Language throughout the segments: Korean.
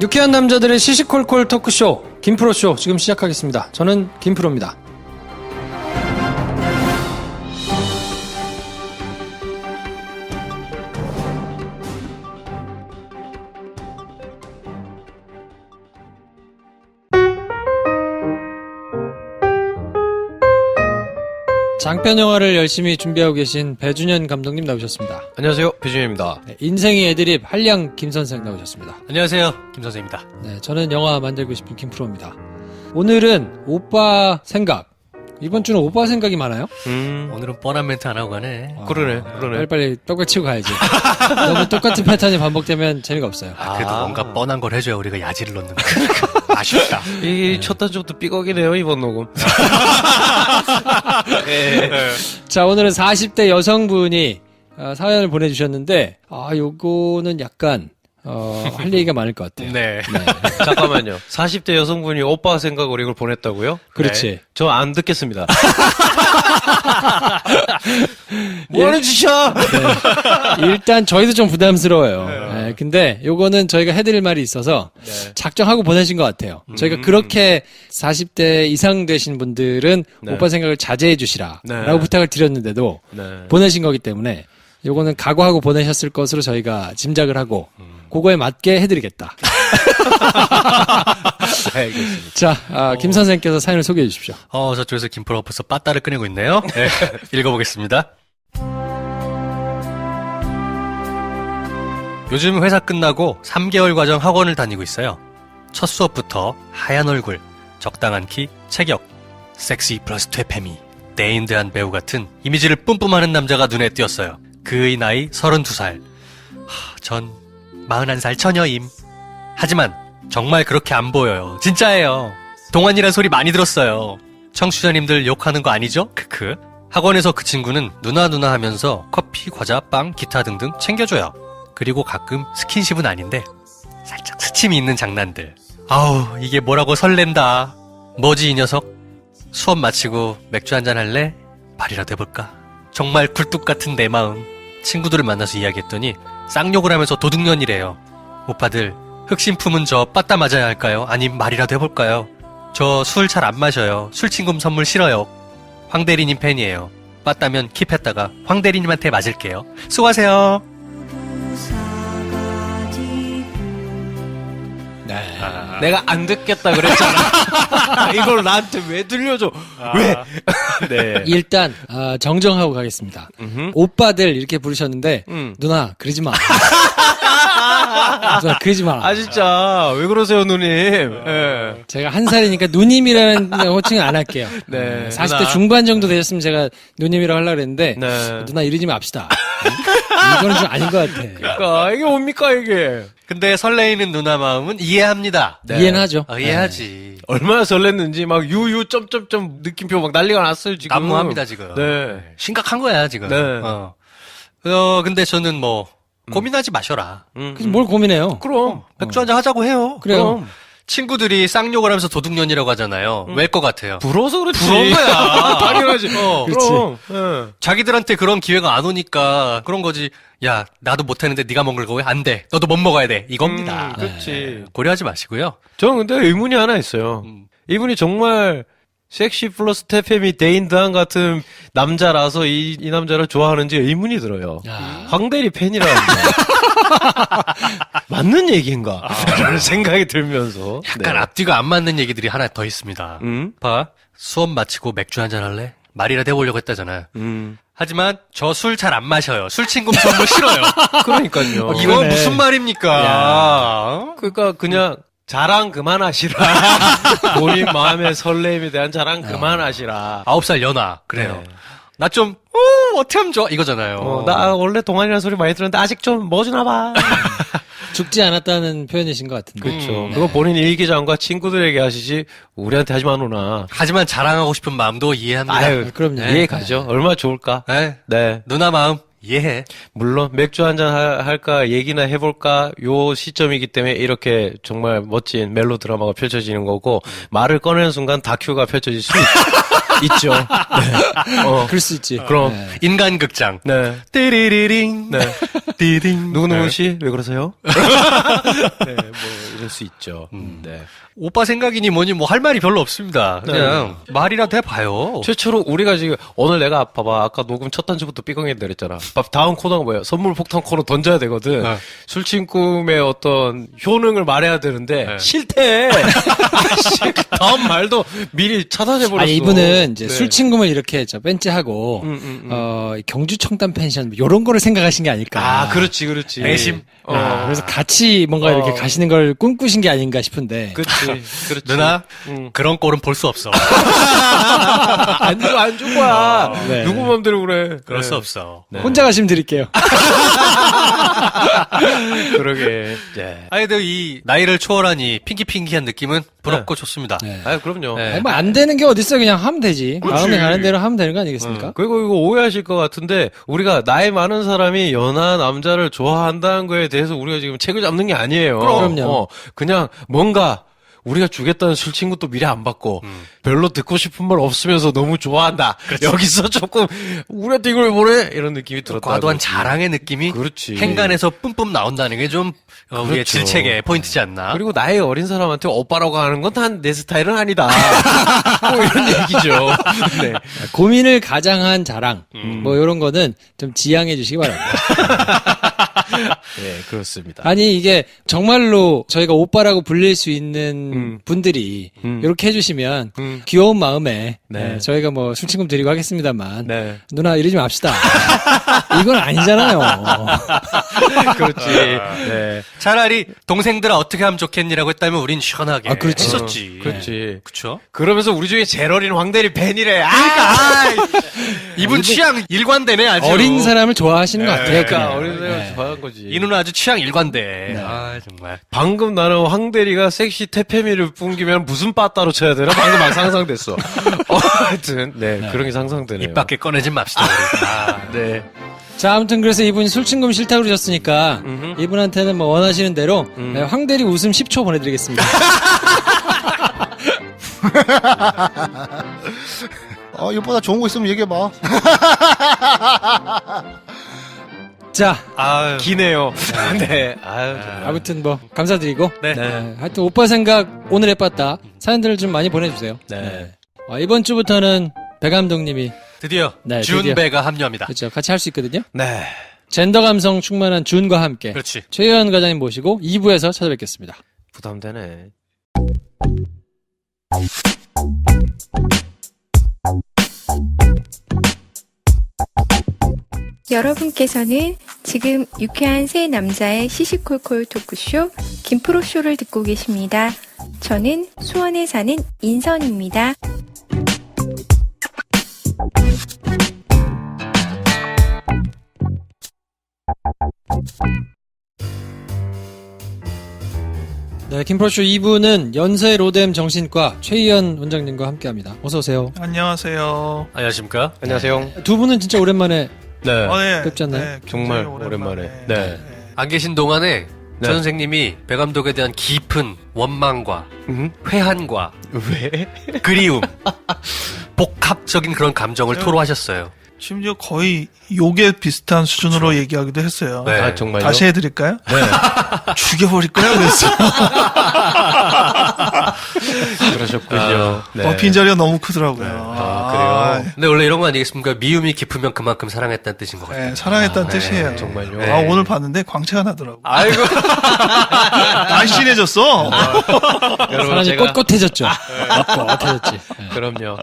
유쾌한 남자들의 시시콜콜 토크쇼 김프로쇼 지금 시작하겠습니다. 저는 김프로입니다. 장편 영화를 열심히 준비하고 계신 배준현 감독님 나오셨습니다. 안녕하세요, 배준현입니다. 네, 인생의 애드립 한량 김선생 나오셨습니다. 안녕하세요, 김선생입니다. 네, 저는 영화 만들고 싶은 김프로입니다. 오늘은 오빠 생각. 이번 주는 오빠 생각이 많아요? 오늘은 뻔한 멘트 안 하고 가네. 그러네. 빨리빨리 떡을 치고 가야지. 너무 똑같은 패턴이 반복되면 재미가 없어요. 그래도 뭔가 뻔한 걸 해줘야 우리가 야지를 넣는 거야. 아쉽다. 이 첫 단추부터 삐걱이네요, 이번 녹음. 네. 자, 오늘은 40대 여성분이 사연을 보내주셨는데, 요거는 약간 할 얘기가 많을 것 같아요. 네. 잠깐만요. 40대 여성분이 오빠 생각으로 이걸 보냈다고요? 그렇지. 네. 저 안 듣겠습니다. 뭐 하는 짓이야? 네. 일단 저희도 좀 부담스러워요. 네, 근데 요거는 저희가 해드릴 말이 있어서 작정하고 보내신 것 같아요. 저희가 그렇게 40대 이상 되신 분들은 오빠 생각을 자제해 주시라 라고 부탁을 드렸는데도 보내신 거기 때문에 요거는 각오하고 보내셨을 것으로 저희가 짐작을 하고 그거에 맞게 해드리겠다. 알겠습니다. 자, 김 선생님께서 사연을 소개해 주십시오. 저쪽에서 김프로가 벌써 빠따를 꺼내고 있네요. 네. 읽어보겠습니다. 요즘 회사 끝나고 3개월 과정 학원을 다니고 있어요. 첫 수업부터 하얀 얼굴, 적당한 키, 체격, 섹시 플러스 퇴폐미, 네임드한 배우 같은 이미지를 뿜뿜하는 남자가 눈에 띄었어요. 그의 나이 32살. 전 41살 처녀임. 하지만 정말 그렇게 안 보여요. 진짜예요. 동안이란 소리 많이 들었어요. 청취자님들 욕하는 거 아니죠? 크크. 학원에서 그 친구는 누나 하면서 커피, 과자, 빵, 기타 등등 챙겨줘요. 그리고 가끔 스킨십은 아닌데 살짝 스침이 있는 장난들. 아우, 이게 뭐라고 설렌다. 뭐지 이 녀석? 수업 마치고 맥주 한잔 할래? 말이라도 해볼까? 정말 굴뚝 같은 내 마음. 친구들을 만나서 이야기했더니 쌍욕을 하면서 도둑년이래요. 오빠들, 흑심 품은 저 빠따 맞아야 할까요? 아님 말이라도 해볼까요? 저 술 잘 안 마셔요. 술친금 선물 싫어요. 황대리님 팬이에요. 빠따면 킵했다가 황대리님한테 맞을게요. 수고하세요. 내가 안 듣겠다 그랬잖아. 이걸 나한테 왜 들려줘? 왜? 네. 일단 정정하고 가겠습니다. 오빠들 이렇게 부르셨는데 누나 그러지 마. 누나 그러지 마. 아, 진짜. 왜 그러세요, 누님? 예. 제가 한 살이니까 누님이라는 호칭은 안 할게요. 네. 40대 누나. 중반 정도 되셨으면 제가 누님이라고 하려고 그랬는데 네. 누나 이러지 맙시다. 이거는 좀 아닌 것 같아. 그러니까, 이게 뭡니까, 이게? 근데 설레이는 누나 마음은 이해합니다. 이해는 하죠. 이해하지. 얼마나 설렜는지, 막, 점점점 느낌표 막 난리가 났어요, 지금. 난무합니다, 지금. 네. 심각한 거야, 지금. 네. 근데 저는 뭐, 고민하지 마셔라. 그래서 뭘 고민해요? 그럼. 맥주 한잔 하자고 해요. 그래요. 그럼. 친구들이 쌍욕을 하면서 도둑년이라고 하잖아요. 왜 것 같아요? 부러워서 그렇지. 부러운 거야. 당연하지. 그렇지. 그럼. 예. 자기들한테 그런 기회가 안 오니까 그런 거지. 야, 나도 못했는데 네가 먹을 거 왜 안 돼? 너도 못 먹어야 돼. 이겁니다. 그렇지. 고려하지 마시고요. 저는 근데 의문이 하나 있어요. 이분이 정말 섹시 플러스 태페미 데인드한 같은 남자라서 이 남자를 좋아하는지 의문이 들어요. 황대리 팬이라는 맞는 얘기인가? 라는 생각이 들면서. 약간 앞뒤가 안 맞는 얘기들이 하나 더 있습니다. 봐. 수업 마치고 맥주 한잔 할래? 말이라도 해보려고 했다잖아. 하지만 저 술 잘 안 마셔요. 술친금 선물 싫어요. 그러니까요. 이건 무슨 말입니까? 그러니까 그냥 자랑 그만하시라. 본인 마음의 설렘에 대한 자랑 그만하시라. 9살 연하. 그래요. 네. 나 좀, 어떻게 하면 좋아? 이거잖아요. 나 원래 동안이라는 소리 많이 들었는데 아직 좀 멎으나 봐. 죽지 않았다는 표현이신 것 같은데. 그렇죠. 그거 본인 일기장과 친구들에게 하시지 우리한테 하지 마누나. 하지만 자랑하고 싶은 마음도 이해합니다. 아유, 그럼요. 이해 가죠. 얼마나 좋을까. 네. 네. 누나 마음 이해해. 물론 맥주 한잔 할까 얘기나 해볼까 요 시점이기 때문에 이렇게 정말 멋진 멜로 드라마가 펼쳐지는 거고 말을 꺼내는 순간 다큐가 펼쳐질 수 있죠. 네. 그럴 수 있지. 그럼. 네. 인간극장. 네. 띠리리링. 네. 띠딩. 누구누구 씨? 왜 그러세요? 네, 뭐, 그럴 수 있죠. 네. 오빠 생각이니 뭐니 뭐 할 말이 별로 없습니다. 그냥 말이라도 해봐요. 최초로 우리가 지금 오늘 내가 봐봐 아까 녹음 첫 단추부터 삐걱했다 그랬잖아. 다음 코너가 뭐예요? 선물 폭탄 코너 던져야 되거든. 네. 술친꿈의 어떤 효능을 말해야 되는데 네. 싫대. 다음 말도 미리 차단해버렸어. 아니, 이분은 이제 네. 술친금을 이렇게 벤치하고, 경주 청담 펜션, 요런 거를 생각하신 게 아닐까. 아, 그렇지. 내심? 그래서 같이 뭔가 이렇게 가시는 걸 꿈꾸신 게 아닌가 싶은데. 그렇지. 누나, 그런 꼴은 볼 수 없어. 안 줄 거야. 네. 누구 맘대로 그래. 그럴 수 없어. 혼자 가시면 드릴게요. 그러게. 네. 아니, 근데 이 나이를 초월한 이 핑키핑키한 느낌은 부럽고 좋습니다. 네. 아, 그럼요. 네. 뭐 안 되는 게 어딨어. 그냥 하면 되지. 마음에 가는 대로 하면 되는 거 아니겠습니까? 그리고 이거 오해하실 것 같은데 우리가 나이 많은 사람이 연하 남자를 좋아한다는 거에 대해서 우리가 지금 책을 잡는 게 아니에요. 그럼요. 그냥 뭔가 우리가 주겠다는 술친구도 미리 안 받고 별로 듣고 싶은 말 없으면서 너무 좋아한다. 여기서 조금 우리한테 이걸 왜 보내? 이런 느낌이 들었다. 과도한 자랑의 느낌이 그렇지. 행간에서 뿜뿜 나온다는 게 좀 우리의 그렇죠. 질책의 포인트지 않나? 그리고 나이 어린 사람한테 오빠라고 하는 건 단 내 스타일은 아니다. 뭐 이런 얘기죠. 네. 고민을 가장한 자랑. 뭐 요런 거는 좀 지양해 주시기 바랍니다. 네, 그렇습니다. 아니, 이게 정말로 저희가 오빠라고 불릴 수 있는 분들이 이렇게 해주시면 귀여운 마음에 네. 저희가 뭐 술친금 드리고 하겠습니다만 네. 누나 이러지 맙시다. 이건 아니잖아요. 그렇지. 네. 차라리 동생들아 어떻게 하면 좋겠니라고 했다면 우린 시원하게 아, 그렇지. 했었지. 그렇지. 그쵸? 그러면서 우리 중에 제일 어린 황대리 팬이래. 이분 취향 일관되네 아주. 어린 사람을 좋아하시는 것 같아요. 그러니까 그냥. 어린 사람 네. 좋아하는 거지. 이 누나 아주 취향 일관돼. 아 정말. 방금 나는 황대리가 섹시 태페미를 뿜기면 무슨 빠따로 쳐야 되나? 방금 막 상상됐어. 하여튼, 네, 그런 게 상상되네요. 입 밖에 꺼내지 맙시다. 우리. 아, 네. 자, 아무튼 그래서 이분이 술친금 싫다고 그러셨으니까 이분한테는 뭐 원하시는 대로 네, 황대리 웃음 10초 보내드리겠습니다. 이것보다 좋은 거 있으면 얘기해봐. 자, 아유. 기네요. 네. 아유, 정말. 아무튼 뭐 감사드리고 네. 하여튼 오빠 생각 오늘 해봤다. 사연들을 좀 많이 보내주세요. 네. 이번 주부터는 배 감독님이 드디어 네, 드디어. 준배가 합류합니다. 그렇죠. 같이 할 수 있거든요. 네. 젠더 감성 충만한 준과 함께 그렇지. 최희원 과장님 모시고 2부에서 찾아뵙겠습니다. 부담되네. 여러분께서는 지금 유쾌한 세 남자의 시시콜콜 토크쇼 김프로쇼를 듣고 계십니다. 저는 수원에 사는 인선입니다. 네, 김프로쇼 2부는 연세 로뎀 정신과 최희연 원장님과 함께합니다. 어서 오세요. 안녕하세요. 안녕하십니까? 안녕하세요. 두 분은 진짜 오랜만에 네. 네. 뵙지 않나요? 정말 굉장히 오랜만에. 네. 안 계신 동안에 네. 전 선생님이 배 감독에 대한 깊은 원망과 회한과 왜? 그리움, 복합적인 그런 감정을 토로하셨어요. 심지어 거의 욕에 비슷한 수준으로 얘기하기도 했어요. 네. 아, 정말요? 다시 해드릴까요? 네. 죽여버릴 거야 그랬어. 그러셨군요. 네. 빈자리가 너무 크더라고요. 그래요? 근데 원래 이런 거 아니겠습니까? 미움이 깊으면 그만큼 사랑했다는 뜻인 것 같아요. 네, 사랑했다는 뜻이에요. 정말요? 네. 오늘 봤는데 광채가 나더라고. 아이고. 날씬해졌어. 사람이 꼿꼿해졌죠. 꼿꼿해졌지. 네. 그럼요.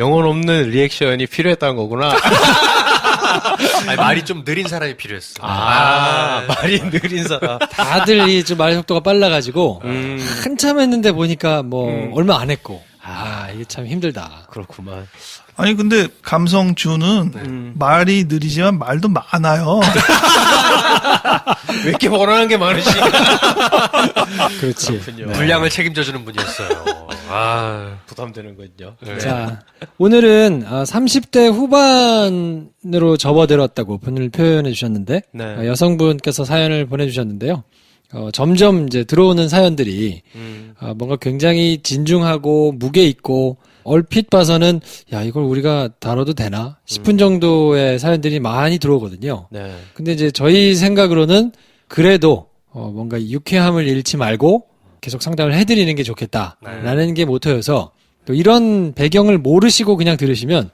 영혼 없는 리액션이 필요했다는 거구나. 아니, 말이 좀 느린 사람이 필요했어. 말이 느린 사람. 다들 이 좀 말 속도가 빨라가지고 한참 했는데 보니까 뭐 얼마 안 했고 이게 참 힘들다. 그렇구만. 아니 근데 감성주는 말이 느리지만 말도 많아요. 왜 이렇게 원하는 게 많으시냐? 그렇지. 분량을 책임져주는 분이었어요. 부담되는군요. 자, 오늘은 30대 후반으로 접어들었다고 분을 표현해 주셨는데 네. 여성분께서 사연을 보내주셨는데요. 점점 이제 들어오는 사연들이 뭔가 굉장히 진중하고 무게 있고 얼핏 봐서는 야 이걸 우리가 다뤄도 되나 싶은 정도의 사연들이 많이 들어오거든요. 네. 근데 이제 저희 생각으로는 그래도 뭔가 유쾌함을 잃지 말고 계속 상담을 해드리는 게 좋겠다라는 게 모토여서 또 이런 배경을 모르시고 그냥 들으시면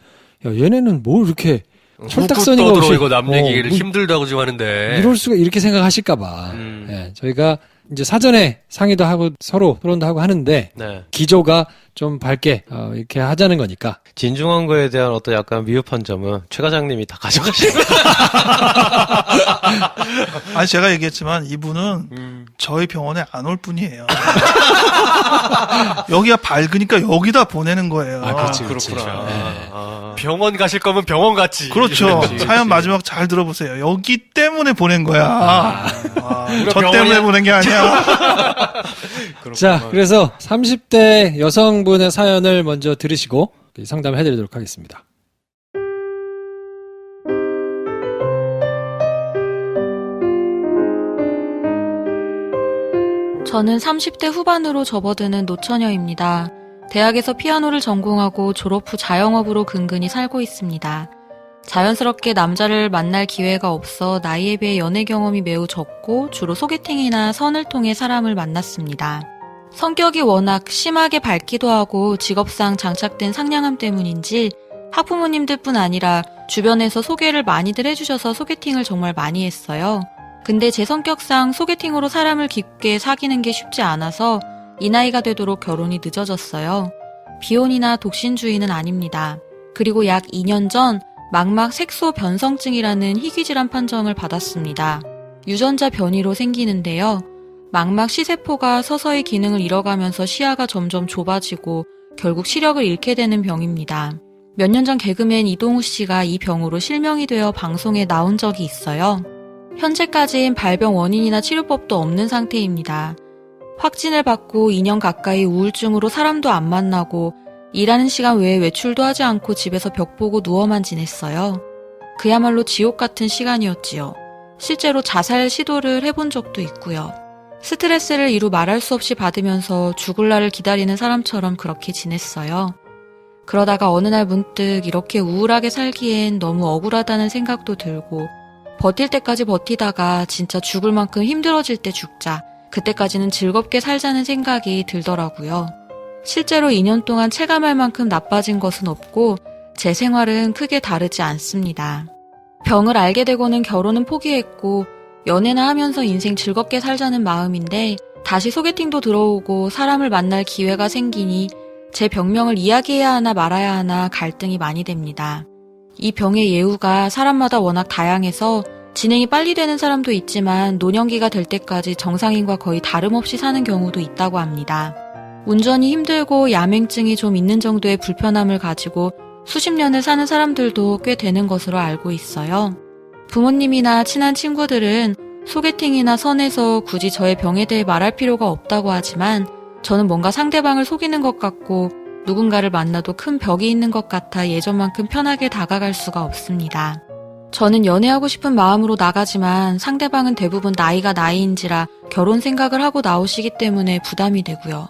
야, 얘네는 뭐 이렇게 철딱서니가 없이 떠들어 이거 남 얘기를 뭐 힘들다고 지금 하는데 이럴 수가 이렇게 생각하실까봐 예, 저희가 이제 사전에 상의도 하고 서로 토론도 하고 하는데 네. 기조가 좀 밝게 이렇게 하자는 거니까 진중한 거에 대한 어떤 약간 미흡한 점은 최 과장님이 다 가져가시고. 아니 제가 얘기했지만 이분은 저희 병원에 안 올 뿐이에요. 여기가 밝으니까 여기다 보내는 거예요. 아, 그렇지. 그렇구나. 네. 병원 가실 거면 병원 갔지. 그렇죠. 그렇지. 사연 마지막 잘 들어보세요. 여기 때문에 보낸 거야. 저 병원이야? 때문에 보낸 게 아니야. 자, 그래서 30대 여성분의 사연을 먼저 들으시고 상담을 해드리도록 하겠습니다. 저는 30대 후반으로 접어드는 노처녀입니다. 대학에서 피아노를 전공하고 졸업 후 자영업으로 근근히 살고 있습니다. 자연스럽게 남자를 만날 기회가 없어 나이에 비해 연애 경험이 매우 적고 주로 소개팅이나 선을 통해 사람을 만났습니다. 성격이 워낙 심하게 밝기도 하고 직업상 장착된 상냥함 때문인지 학부모님들뿐 아니라 주변에서 소개를 많이들 해주셔서 소개팅을 정말 많이 했어요. 근데 제 성격상 소개팅으로 사람을 깊게 사귀는 게 쉽지 않아서 이 나이가 되도록 결혼이 늦어졌어요. 비혼이나 독신주의는 아닙니다. 그리고 약 2년 전 망막 색소 변성증이라는 희귀질환 판정을 받았습니다. 유전자 변이로 생기는데요. 망막 시세포가 서서히 기능을 잃어가면서 시야가 점점 좁아지고 결국 시력을 잃게 되는 병입니다. 몇 년 전 개그맨 이동우 씨가 이 병으로 실명이 되어 방송에 나온 적이 있어요. 현재까지는 발병 원인이나 치료법도 없는 상태입니다. 확진을 받고 2년 가까이 우울증으로 사람도 안 만나고 일하는 시간 외에 외출도 하지 않고 집에서 벽 보고 누워만 지냈어요. 그야말로 지옥 같은 시간이었지요. 실제로 자살 시도를 해본 적도 있고요. 스트레스를 이루 말할 수 없이 받으면서 죽을 날을 기다리는 사람처럼 그렇게 지냈어요. 그러다가 어느 날 문득 이렇게 우울하게 살기엔 너무 억울하다는 생각도 들고 버틸 때까지 버티다가 진짜 죽을 만큼 힘들어질 때 죽자. 그때까지는 즐겁게 살자는 생각이 들더라고요. 실제로 2년 동안 체감할 만큼 나빠진 것은 없고 제 생활은 크게 다르지 않습니다. 병을 알게 되고는 결혼은 포기했고 연애나 하면서 인생 즐겁게 살자는 마음인데 다시 소개팅도 들어오고 사람을 만날 기회가 생기니 제 병명을 이야기해야 하나 말아야 하나 갈등이 많이 됩니다. 이 병의 예후가 사람마다 워낙 다양해서 진행이 빨리 되는 사람도 있지만 노년기가 될 때까지 정상인과 거의 다름없이 사는 경우도 있다고 합니다. 운전이 힘들고 야맹증이 좀 있는 정도의 불편함을 가지고 수십 년을 사는 사람들도 꽤 되는 것으로 알고 있어요. 부모님이나 친한 친구들은 소개팅이나 선에서 굳이 저의 병에 대해 말할 필요가 없다고 하지만 저는 뭔가 상대방을 속이는 것 같고 누군가를 만나도 큰 벽이 있는 것 같아 예전만큼 편하게 다가갈 수가 없습니다. 저는 연애하고 싶은 마음으로 나가지만 상대방은 대부분 나이가 나이인지라 결혼 생각을 하고 나오시기 때문에 부담이 되고요.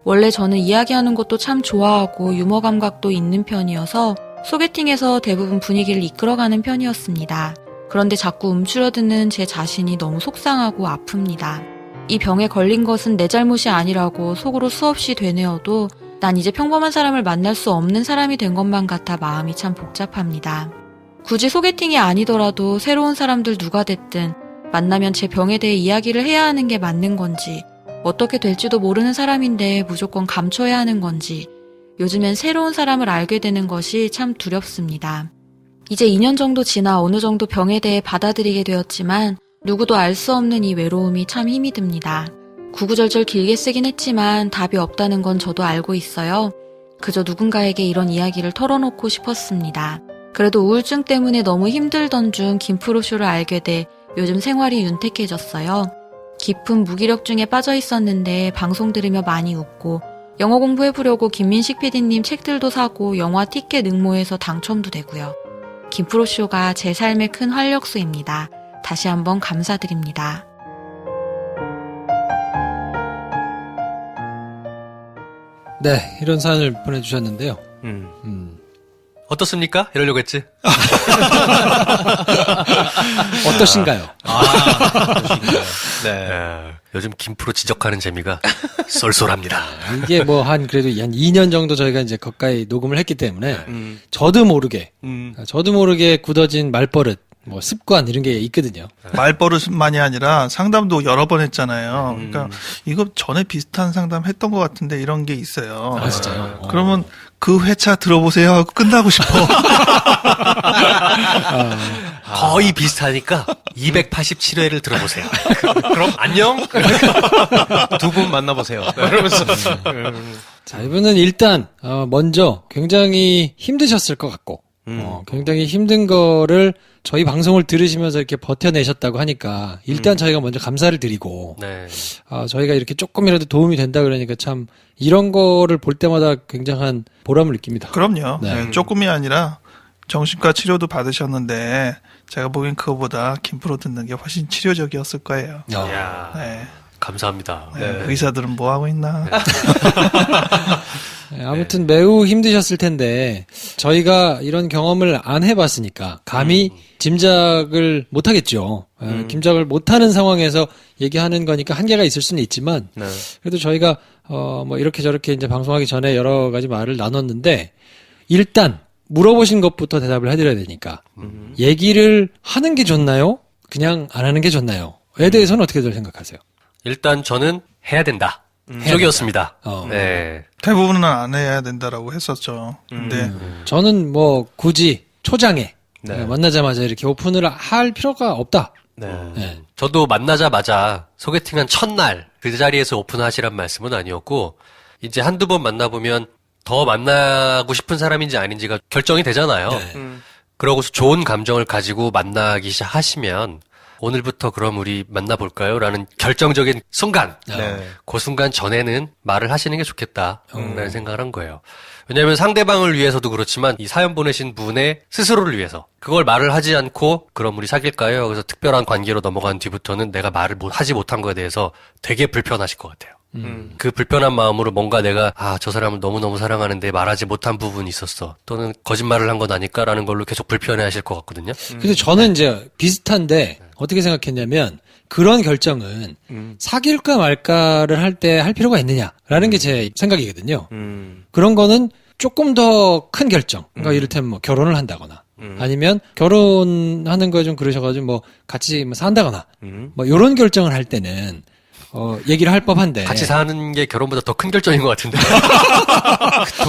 원래 저는 이야기하는 것도 참 좋아하고 유머 감각도 있는 편이어서 소개팅에서 대부분 분위기를 이끌어가는 편이었습니다. 그런데 자꾸 움츠러드는 제 자신이 너무 속상하고 아픕니다. 이 병에 걸린 것은 내 잘못이 아니라고 속으로 수없이 되뇌어도 난 이제 평범한 사람을 만날 수 없는 사람이 된 것만 같아 마음이 참 복잡합니다. 굳이 소개팅이 아니더라도 새로운 사람들 누가 됐든 만나면 제 병에 대해 이야기를 해야 하는 게 맞는 건지 어떻게 될지도 모르는 사람인데 무조건 감춰야 하는 건지 요즘엔 새로운 사람을 알게 되는 것이 참 두렵습니다. 이제 2년 정도 지나 어느 정도 병에 대해 받아들이게 되었지만 누구도 알 수 없는 이 외로움이 참 힘이 듭니다. 구구절절 길게 쓰긴 했지만 답이 없다는 건 저도 알고 있어요. 그저 누군가에게 이런 이야기를 털어놓고 싶었습니다. 그래도 우울증 때문에 너무 힘들던 중 김프로쇼를 알게 돼 요즘 생활이 윤택해졌어요. 깊은 무기력증에 빠져 있었는데 방송 들으며 많이 웃고 영어 공부해보려고 김민식 PD님 책들도 사고 영화 티켓 응모해서 당첨도 되고요. 김프로쇼가 제 삶의 큰 활력소입니다. 다시 한번 감사드립니다. 네, 이런 사연을 보내주셨는데요. 어떻습니까? 이러려고 했지. 어떠신가요? 네. 요즘 김프로 지적하는 재미가 쏠쏠합니다. 이게 뭐 그래도 한 2년 정도 저희가 이제 가까이 녹음을 했기 때문에 저도 모르게 굳어진 말버릇, 뭐 습관 이런 게 있거든요. 말버릇만이 아니라 상담도 여러 번 했잖아요. 그러니까 이거 전에 비슷한 상담 했던 것 같은데 이런 게 있어요. 아, 진짜요? 그러면 그 회차 들어보세요 하고 끝나고 싶어. 거의 비슷하니까 287회를 들어보세요. 그럼 안녕. 두 분 만나보세요. 이러면서. 자, 이분은 일단 먼저 굉장히 힘드셨을 것 같고 굉장히 힘든 거를 저희 방송을 들으시면서 이렇게 버텨내셨다고 하니까 일단 저희가 먼저 감사를 드리고 네. 저희가 이렇게 조금이라도 도움이 된다 그러니까 참 이런 거를 볼 때마다 굉장한 보람을 느낍니다. 그럼요. 네. 네, 조금이 아니라 정신과 치료도 받으셨는데 제가 보기엔 그거보다 김프로 듣는 게 훨씬 치료적이었을 거예요. 이야, 네. 감사합니다. 네, 의사들은 뭐 하고 있나? 네, 아무튼 매우 힘드셨을 텐데 저희가 이런 경험을 안 해봤으니까 감히 짐작을 못하겠죠. 짐작을 못하는 상황에서 얘기하는 거니까 한계가 있을 수는 있지만 네. 그래도 저희가 뭐 이렇게 저렇게 이제 방송하기 전에 여러 가지 말을 나눴는데 일단 물어보신 것부터 대답을 해드려야 되니까 얘기를 하는 게 좋나요? 그냥 안 하는 게 좋나요? 에 대해서는 어떻게들 생각하세요? 일단 저는 해야 된다. 쪽이었습니다. 네. 대부분은 안 해야 된다라고 했었죠. 근데 저는 뭐 굳이 초장에 네. 만나자마자 이렇게 오픈을 할 필요가 없다. 네. 네. 저도 만나자마자 소개팅한 첫날 그 자리에서 오픈하시란 말씀은 아니었고 이제 한두 번 만나보면 더 만나고 싶은 사람인지 아닌지가 결정이 되잖아요. 그러고서 좋은 감정을 가지고 만나기 시작하시면 오늘부터 그럼 우리 만나볼까요? 라는 결정적인 순간 네. 그 순간 전에는 말을 하시는 게 좋겠다라는 생각을 한 거예요. 왜냐하면 상대방을 위해서도 그렇지만 이 사연 보내신 분의 스스로를 위해서 그걸 말을 하지 않고 그럼 우리 사귈까요? 그래서 특별한 관계로 넘어간 뒤부터는 내가 말을 하지 못한 거에 대해서 되게 불편하실 것 같아요. 그 불편한 마음으로 뭔가 내가 저 사람을 너무너무 사랑하는데 말하지 못한 부분이 있었어. 또는 거짓말을 한 건 아닐까라는 걸로 계속 불편해 하실 것 같거든요. 근데 저는 이제 비슷한데 어떻게 생각했냐면 그런 결정은 사귈까 말까를 할 때 할 필요가 있느냐라는 게 제 생각이거든요. 그런 거는 조금 더 큰 결정. 그러니까 이를테면 뭐 결혼을 한다거나 아니면 결혼하는 거 좀 그러셔가지고 뭐 같이 뭐 산다거나 뭐 요런 결정을 할 때는 얘기를 할 법한데. 같이 사는 게 결혼보다 더 큰 결정인 것 같은데.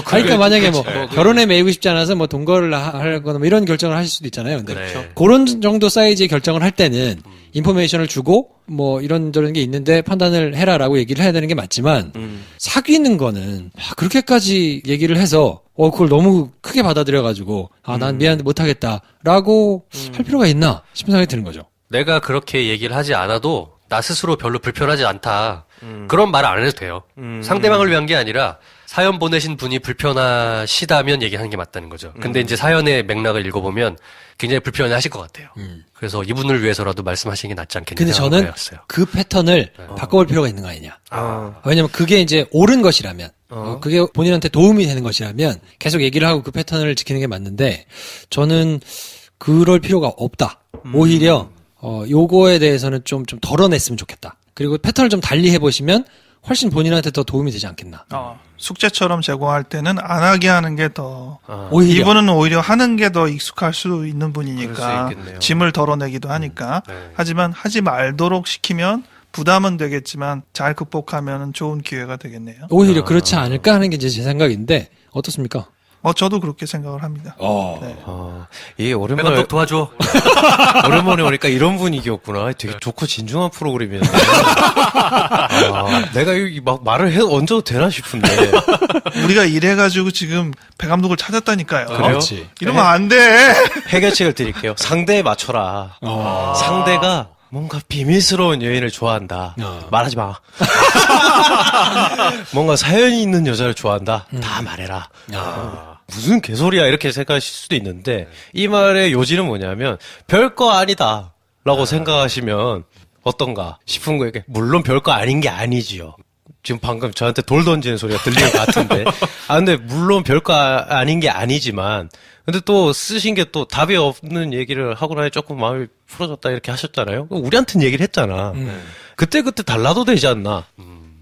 그러니까 만약에 뭐 결혼에 매이고 싶지 않아서 뭐 동거를 하거나 뭐 이런 결정을 하실 수도 있잖아요. 근데 그렇죠. 그런 정도 사이즈의 결정을 할 때는 인포메이션을 주고 뭐 이런저런 게 있는데 판단을 해라라고 얘기를 해야 되는 게 맞지만 사귀는 거는 그렇게까지 얘기를 해서 그걸 너무 크게 받아들여가지고 난 미안한데 못하겠다라고 할 필요가 있나 싶은 생각이 드는 거죠. 내가 그렇게 얘기를 하지 않아도 나 스스로 별로 불편하지 않다. 그런 말을 안 해도 돼요. 상대방을 위한 게 아니라 사연 보내신 분이 불편하시다면 얘기하는 게 맞다는 거죠. 근데 이제 사연의 맥락을 읽어보면 굉장히 불편해 하실 것 같아요. 그래서 이분을 위해서라도 말씀하시는 게 낫지 않겠냐 근데 저는 생각해봤어요. 그 패턴을 바꿔볼 필요가 있는 거 아니냐. 왜냐면 그게 이제 옳은 것이라면, 그게 본인한테 도움이 되는 것이라면 계속 얘기를 하고 그 패턴을 지키는 게 맞는데 저는 그럴 필요가 없다. 오히려 요거에 대해서는 좀 덜어냈으면 좋겠다. 그리고 패턴을 좀 달리 해보시면 훨씬 본인한테 더 도움이 되지 않겠나. 숙제처럼 제공할 때는 안 하게 하는 게 더 오히려. 이분은 오히려 하는 게 더 익숙할 수 있는 그럴 분이니까 수 있겠네요. 짐을 덜어내기도 하니까 하지만 하지 말도록 시키면 부담은 되겠지만 잘 극복하면 좋은 기회가 되겠네요. 오히려 그렇지 않을까 하는 게 이제 제 생각인데 어떻습니까? 저도 그렇게 생각을 합니다. 네. 이게 배감독 오랜만에 도와줘. 오랜만에 오니까 이런 분위기였구나. 되게 좋고 진중한 프로그램이었네. 내가 여기 막 말을 얹어도 되나 싶은데. 우리가 이래가지고 지금 배 감독을 찾았다니까요. 그래요? 그렇지. 이러면 안 돼. 해결책을 드릴게요. 상대에 맞춰라. 상대가 뭔가 비밀스러운 여인을 좋아한다. 말하지 마. 뭔가 사연이 있는 여자를 좋아한다. 다 말해라. 무슨 개소리야 이렇게 생각하실 수도 있는데 이 말의 요지는 뭐냐면 별거 아니다 라고 생각하시면 어떤가 싶은 거예요. 물론 별거 아닌 게 아니지요. 지금 방금 저한테 돌 던지는 소리가 들리는 것 같은데. 아, 근데 물론 별거 아닌 게 아니지만, 근데 또 쓰신 게 또 답이 없는 얘기를 하고 나니 조금 마음이 풀어졌다 이렇게 하셨잖아요. 우리한테는 얘기를 했잖아. 그때그때 달라도 되지 않나.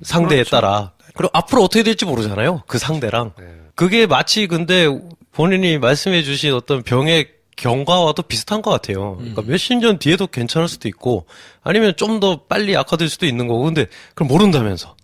상대에 그렇죠. 따라. 그리고 앞으로 어떻게 될지 모르잖아요. 그 상대랑. 그게 마치 근데 본인이 말씀해 주신 어떤 병의 경과와도 비슷한 것 같아요. 그러니까 몇십 년 뒤에도 괜찮을 수도 있고, 아니면 좀 더 빨리 악화될 수도 있는 거고, 근데 그걸 모른다면서.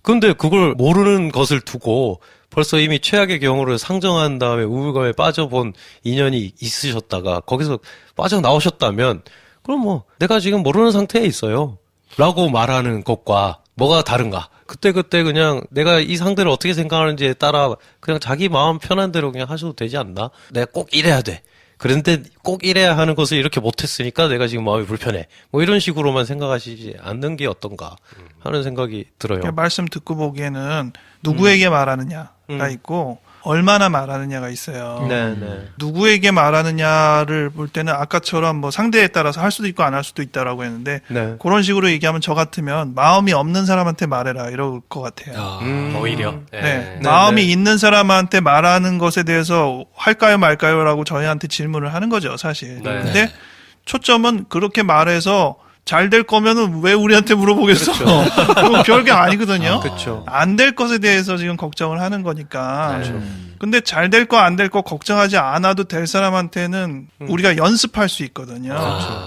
근데 그걸 모르는 것을 두고 벌써 이미 최악의 경우를 상정한 다음에 우울감에 빠져본 인연이 있으셨다가 거기서 빠져나오셨다면, 그럼 뭐 내가 지금 모르는 상태에 있어요 라고 말하는 것과 뭐가 다른가. 그때그때 그냥 내가 이 상대를 어떻게 생각하는지에 따라 그냥 자기 마음 편한 대로 그냥 하셔도 되지 않나. 내가 꼭 이래야 돼, 그런데 꼭 이래야 하는 것을 이렇게 못했으니까 내가 지금 마음이 불편해. 뭐 이런 식으로만 생각하시지 않는 게 어떤가 하는 생각이 들어요. 말씀 듣고 보기에는 누구에게 말하느냐가 있고 얼마나 말하느냐가 있어요. 네. 누구에게 말하느냐를 볼 때는 아까처럼 뭐 상대에 따라서 할 수도 있고 안 할 수도 있다라고 했는데 네. 그런 식으로 얘기하면 저 같으면 마음이 없는 사람한테 말해라 이럴 것 같아요. 오히려. 네. 마음이 있는 사람한테 말하는 것에 대해서 할까요 말까요라고 저희한테 질문을 하는 거죠, 사실. 네. 근데 초점은 그렇게 말해서 잘 될 거면은 왜 우리한테 물어보겠어? 그건 별게 아니거든요. 그렇죠. 안 될 것에 대해서 지금 걱정을 하는 거니까. 근데 잘 될 거 안 될 거 걱정하지 않아도 될 사람한테는 우리가 연습할 수 있거든요.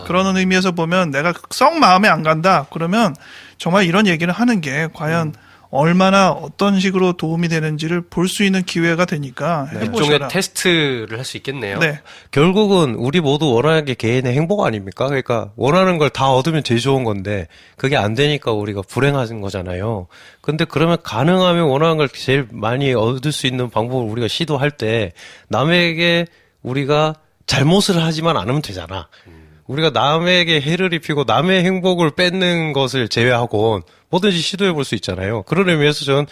그런 의미에서 보면 내가 썩 마음에 안 간다. 그러면 정말 이런 얘기를 하는 게 과연 얼마나 어떤 식으로 도움이 되는지를 볼 수 있는 기회가 되니까 일종의 해보셔라. 테스트를 할 수 있겠네요. 네. 결국은 우리 모두 원하는 게 개인의 행복 아닙니까? 그러니까 원하는 걸 다 얻으면 제일 좋은 건데 그게 안 되니까 우리가 불행한 거잖아요. 근데 그러면 가능하면 원하는 걸 제일 많이 얻을 수 있는 방법을 우리가 시도할 때 남에게 우리가 잘못을 하지만 않으면 되잖아. 우리가 남에게 해를 입히고 남의 행복을 뺏는 것을 제외하고 뭐든지 시도해 볼 수 있잖아요. 그런 의미에서 저는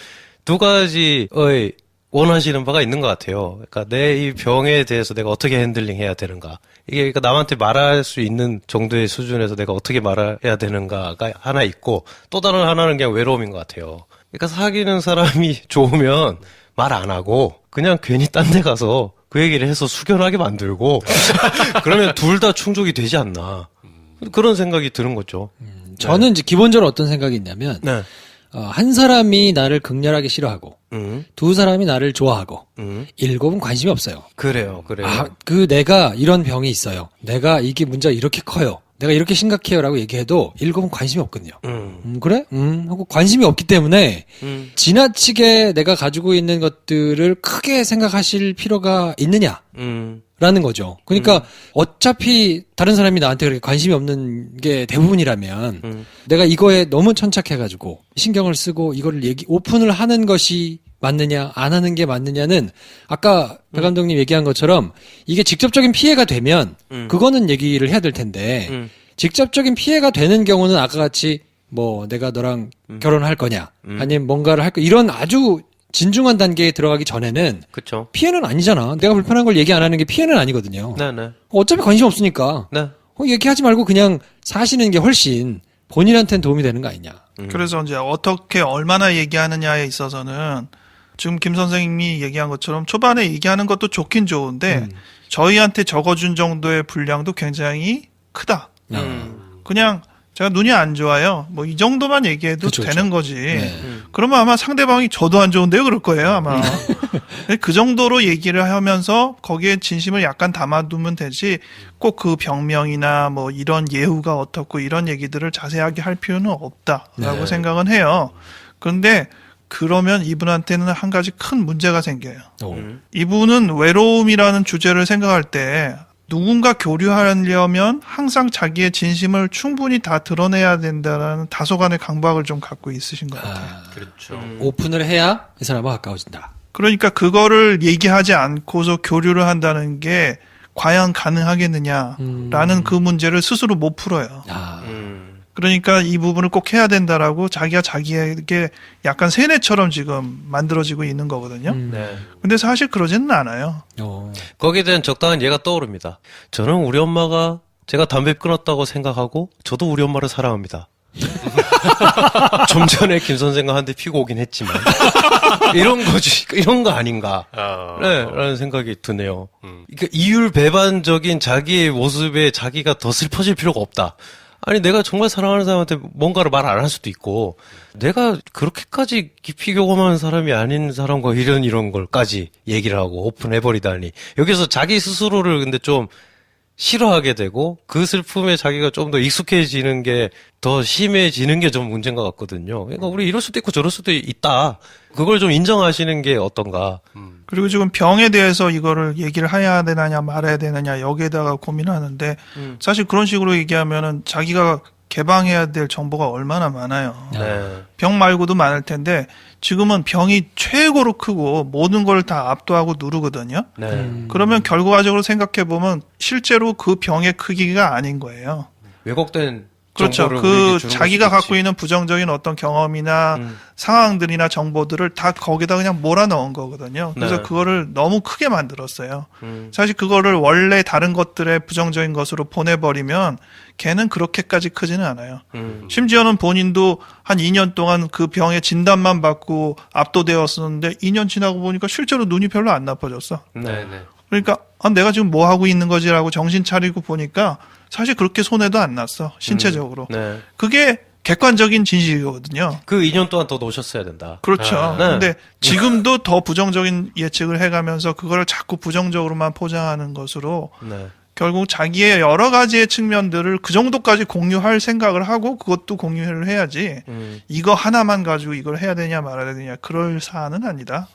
두 가지의 원하시는 바가 있는 것 같아요. 그러니까 내 이 병에 대해서 내가 어떻게 핸들링 해야 되는가. 이게 그러니까 남한테 말할 수 있는 정도의 수준에서 내가 어떻게 말해야 되는가가 하나 있고 또 다른 하나는 그냥 외로움인 것 같아요. 그러니까 사귀는 사람이 좋으면 말 안 하고 그냥 괜히 딴 데 가서 그 얘기를 해서 숙연하게 만들고 그러면 둘 다 충족이 되지 않나. 그런 생각이 드는 거죠. 저는 이제 기본적으로 어떤 생각이 있냐면 네. 한 사람이 나를 극렬하게 싫어하고 두 사람이 나를 좋아하고 일곱은 관심이 없어요. 그래요. 내가 이런 병이 있어요. 내가 이게 문제가 이렇게 커요. 내가 이렇게 심각해요라고 얘기해도 일곱은 관심이 없거든요. 그래? 하고 관심이 없기 때문에 지나치게 내가 가지고 있는 것들을 크게 생각하실 필요가 있느냐? 라는 거죠. 그러니까 어차피 다른 사람이 나한테 그렇게 관심이 없는 게 대부분이라면 내가 이거에 너무 천착해가지고 신경을 쓰고 이거를 오픈을 하는 것이 맞느냐 안 하는 게 맞느냐는 아까 배 감독님 얘기한 것처럼 이게 직접적인 피해가 되면 그거는 얘기를 해야 될 텐데 직접적인 피해가 되는 경우는 아까 같이 뭐 내가 너랑 결혼할 거냐 아니면 뭔가를 할 거 이런 아주 진중한 단계에 들어가기 전에는 그렇죠. 피해는 아니잖아. 내가 불편한 걸 얘기 안 하는 게 피해는 아니거든요. 네네. 어차피 관심 없으니까 네. 얘기하지 말고 그냥 사시는 게 훨씬 본인한테는 도움이 되는 거 아니냐. 그래서 이제 어떻게 얼마나 얘기하느냐에 있어서는 지금 김 선생님이 얘기한 것처럼 초반에 얘기하는 것도 좋긴 좋은데 저희한테 적어준 정도의 분량도 굉장히 크다. 그냥 제가 눈이 안 좋아요. 뭐 이 정도만 얘기해도 그쵸, 되는 거지. 네. 그러면 아마 상대방이 저도 안 좋은데요 그럴 거예요 아마. 그 정도로 얘기를 하면서 거기에 진심을 약간 담아두면 되지 꼭 그 병명이나 뭐 이런 예후가 어떻고 이런 얘기들을 자세하게 할 필요는 없다라고 생각은 해요. 그런데 그러면 이분한테는 한 가지 큰 문제가 생겨요. 이분은 외로움이라는 주제를 생각할 때 누군가 교류하려면 항상 자기의 진심을 충분히 다 드러내야 된다라는 다소간의 강박을 좀 갖고 있으신 것 같아요. 그렇죠. 오픈을 해야 이 사람과 가까워진다. 그러니까 그거를 얘기하지 않고서 교류를 한다는 게 과연 가능하겠느냐라는 그 문제를 스스로 못 풀어요. 그러니까 이 부분을 꼭 해야 된다라고 자기가 자기에게 약간 세뇌처럼 지금 만들어지고 있는 거거든요. 네. 근데 사실 그러지는 않아요. 거기에 대한 적당한 예가 떠오릅니다. 저는 우리 엄마가 제가 담배 끊었다고 생각하고 저도 우리 엄마를 사랑합니다. 좀 전에 김 선생과 한 대 피고 오긴 했지만 이런 거지, 이런 거 아닌가? 네, 라는 생각이 드네요. 그러니까 이율배반적인 자기의 모습에 자기가 더 슬퍼질 필요가 없다. 아니, 내가 정말 사랑하는 사람한테 뭔가를 말 안 할 수도 있고, 내가 그렇게까지 깊이 경험하는 사람이 아닌 사람과 이런 걸까지 얘기를 하고 오픈해버리다니. 여기서 자기 스스로를 근데 좀 싫어하게 되고, 그 슬픔에 자기가 좀 더 익숙해지는 게 더 심해지는 게 좀 문제인 것 같거든요. 그러니까 우리 이럴 수도 있고 저럴 수도 있다. 그걸 좀 인정하시는 게 어떤가. 그리고 지금 병에 대해서 이거를 얘기를 해야 되느냐 말아야 되느냐 여기에다가 고민하는데 사실 그런 식으로 얘기하면은 자기가 개방해야 될 정보가 얼마나 많아요. 네. 병 말고도 많을 텐데 지금은 병이 최고로 크고 모든 걸 다 압도하고 누르거든요. 네. 그러면 결과적으로 생각해 보면 실제로 그 병의 크기가 아닌 거예요. 왜곡된 그렇죠. 정보를 그 우리에게 주는 자기가 것이겠지. 갖고 있는 부정적인 어떤 경험이나 상황들이나 정보들을 다 거기다 그냥 몰아넣은 거거든요. 그래서 네. 그거를 너무 크게 만들었어요. 사실 그거를 원래 다른 것들의 부정적인 것으로 보내버리면 걔는 그렇게까지 크지는 않아요. 심지어는 본인도 한 2년 동안 그 병의 진단만 받고 압도되었었는데 2년 지나고 보니까 실제로 눈이 별로 안 나빠졌어. 네, 네. 그러니까 내가 지금 뭐 하고 있는 거지라고 정신 차리고 보니까 사실 그렇게 손해도 안 났어. 신체적으로. 네. 그게 객관적인 진실이거든요. 그 2년 동안 더 노셨어야 된다. 그렇죠. 네. 근데 지금도 더 부정적인 예측을 해가면서 그거를 자꾸 부정적으로만 포장하는 것으로 네. 결국 자기의 여러 가지의 측면들을 그 정도까지 공유할 생각을 하고 그것도 공유를 해야지 이거 하나만 가지고 이걸 해야 되냐 말아야 되냐 그럴 사안은 아니다.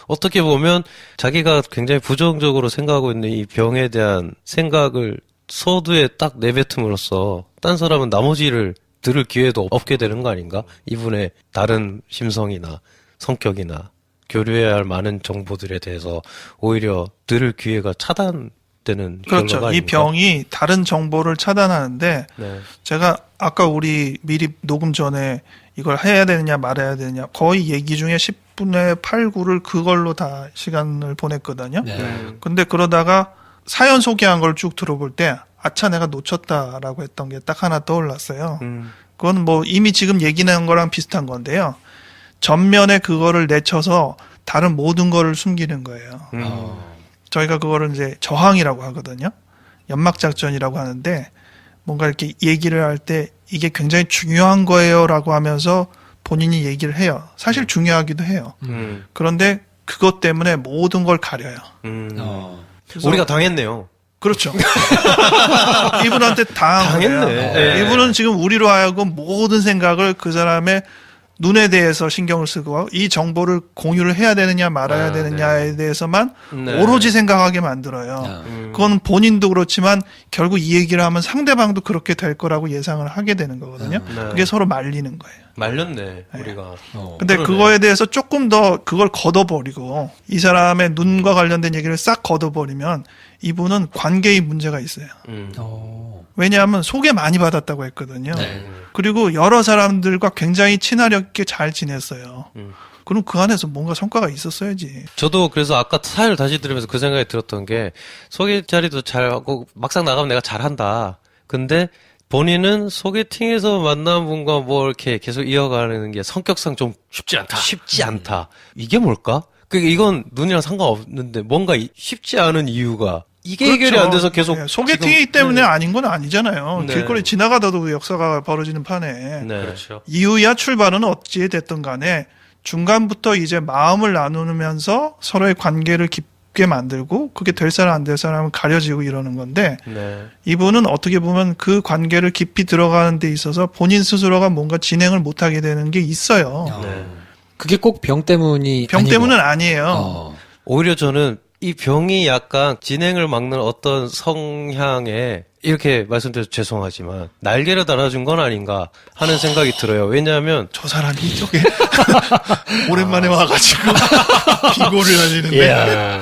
어떻게 보면 자기가 굉장히 부정적으로 생각하고 있는 이 병에 대한 생각을 서두에 딱 내뱉음으로써 딴 사람은 나머지를 들을 기회도 없게 되는 거 아닌가? 이분의 다른 심성이나 성격이나 교류해야 할 많은 정보들에 대해서 오히려 들을 기회가 차단되는 그렇죠. 결과가 이 아닙니까? 병이 다른 정보를 차단하는데 네. 제가 아까 우리 미리 녹음 전에 이걸 해야 되느냐 말아야 되느냐 거의 얘기 중에 10분의 8, 9를 그걸로 다 시간을 보냈거든요. 네. 근데 그러다가 사연 소개한 걸 쭉 들어볼 때 아차 내가 놓쳤다라고 했던 게 딱 하나 떠올랐어요. 그건 뭐 이미 지금 얘기하는 거랑 비슷한 건데요. 전면에 그거를 내쳐서 다른 모든 거를 숨기는 거예요. 저희가 그거를 이제 저항이라고 하거든요. 연막작전이라고 하는데 뭔가 이렇게 얘기를 할 때 이게 굉장히 중요한 거예요라고 하면서 본인이 얘기를 해요. 사실 중요하기도 해요. 그런데 그것 때문에 모든 걸 가려요. 그래서 우리가 당했네요. 그렇죠. 이분한테 당한 거예요. 당했네. 네. 이분은 지금 우리로 하여금 모든 생각을 그 사람의 눈에 대해서 신경을 쓰고 이 정보를 공유를 해야 되느냐 말아야 되느냐에 대해서만 네. 오로지 생각하게 만들어요. 그건 본인도 그렇지만 결국 이 얘기를 하면 상대방도 그렇게 될 거라고 예상을 하게 되는 거거든요. 네. 그게 서로 말리는 거예요. 말렸네, 우리가. 근데 그러네. 그거에 대해서 조금 더 그걸 걷어버리고 이 사람의 눈과 관련된 얘기를 싹 걷어버리면 이분은 관계의 문제가 있어요. 왜냐하면 소개 많이 받았다고 했거든요. 네. 그리고 여러 사람들과 굉장히 친화력 있게 잘 지냈어요. 그럼 그 안에서 뭔가 성과가 있었어야지. 저도 그래서 아까 사연을 다시 들으면서 그 생각이 들었던 게 소개 자리도 잘하고 막상 나가면 내가 잘한다. 근데 본인은 소개팅에서 만난 분과 뭐 이렇게 계속 이어가는 게 성격상 좀 쉽지 않다. 이게 뭘까? 이건 눈이랑 상관없는데 뭔가 쉽지 않은 이유가 이게 해결이 안 돼서 계속 네, 소개팅이기 지금- 때문에 아닌 건 아니잖아요. 네. 길거리 지나가다도 역사가 벌어지는 판에 네. 그렇죠. 이유야 출발은 어찌 됐든 간에 중간부터 이제 마음을 나누면서 서로의 관계를 깊게 만들고 그게 될 사람 안 될 사람은 가려지고 이러는 건데 네. 이분은 어떻게 보면 그 관계를 깊이 들어가는 데 있어서 본인 스스로가 뭔가 진행을 못하게 되는 게 있어요. 네. 그게 꼭 병 때문이 병 아니고. 때문은 아니에요. 오히려 저는 이 병이 약간 진행을 막는 어떤 성향에 이렇게 말씀드려서 죄송하지만 날개를 달아준 건 아닌가 하는 생각이 들어요. 왜냐하면 저 사람이 저게 오랜만에 와가지고 비고를 하시는데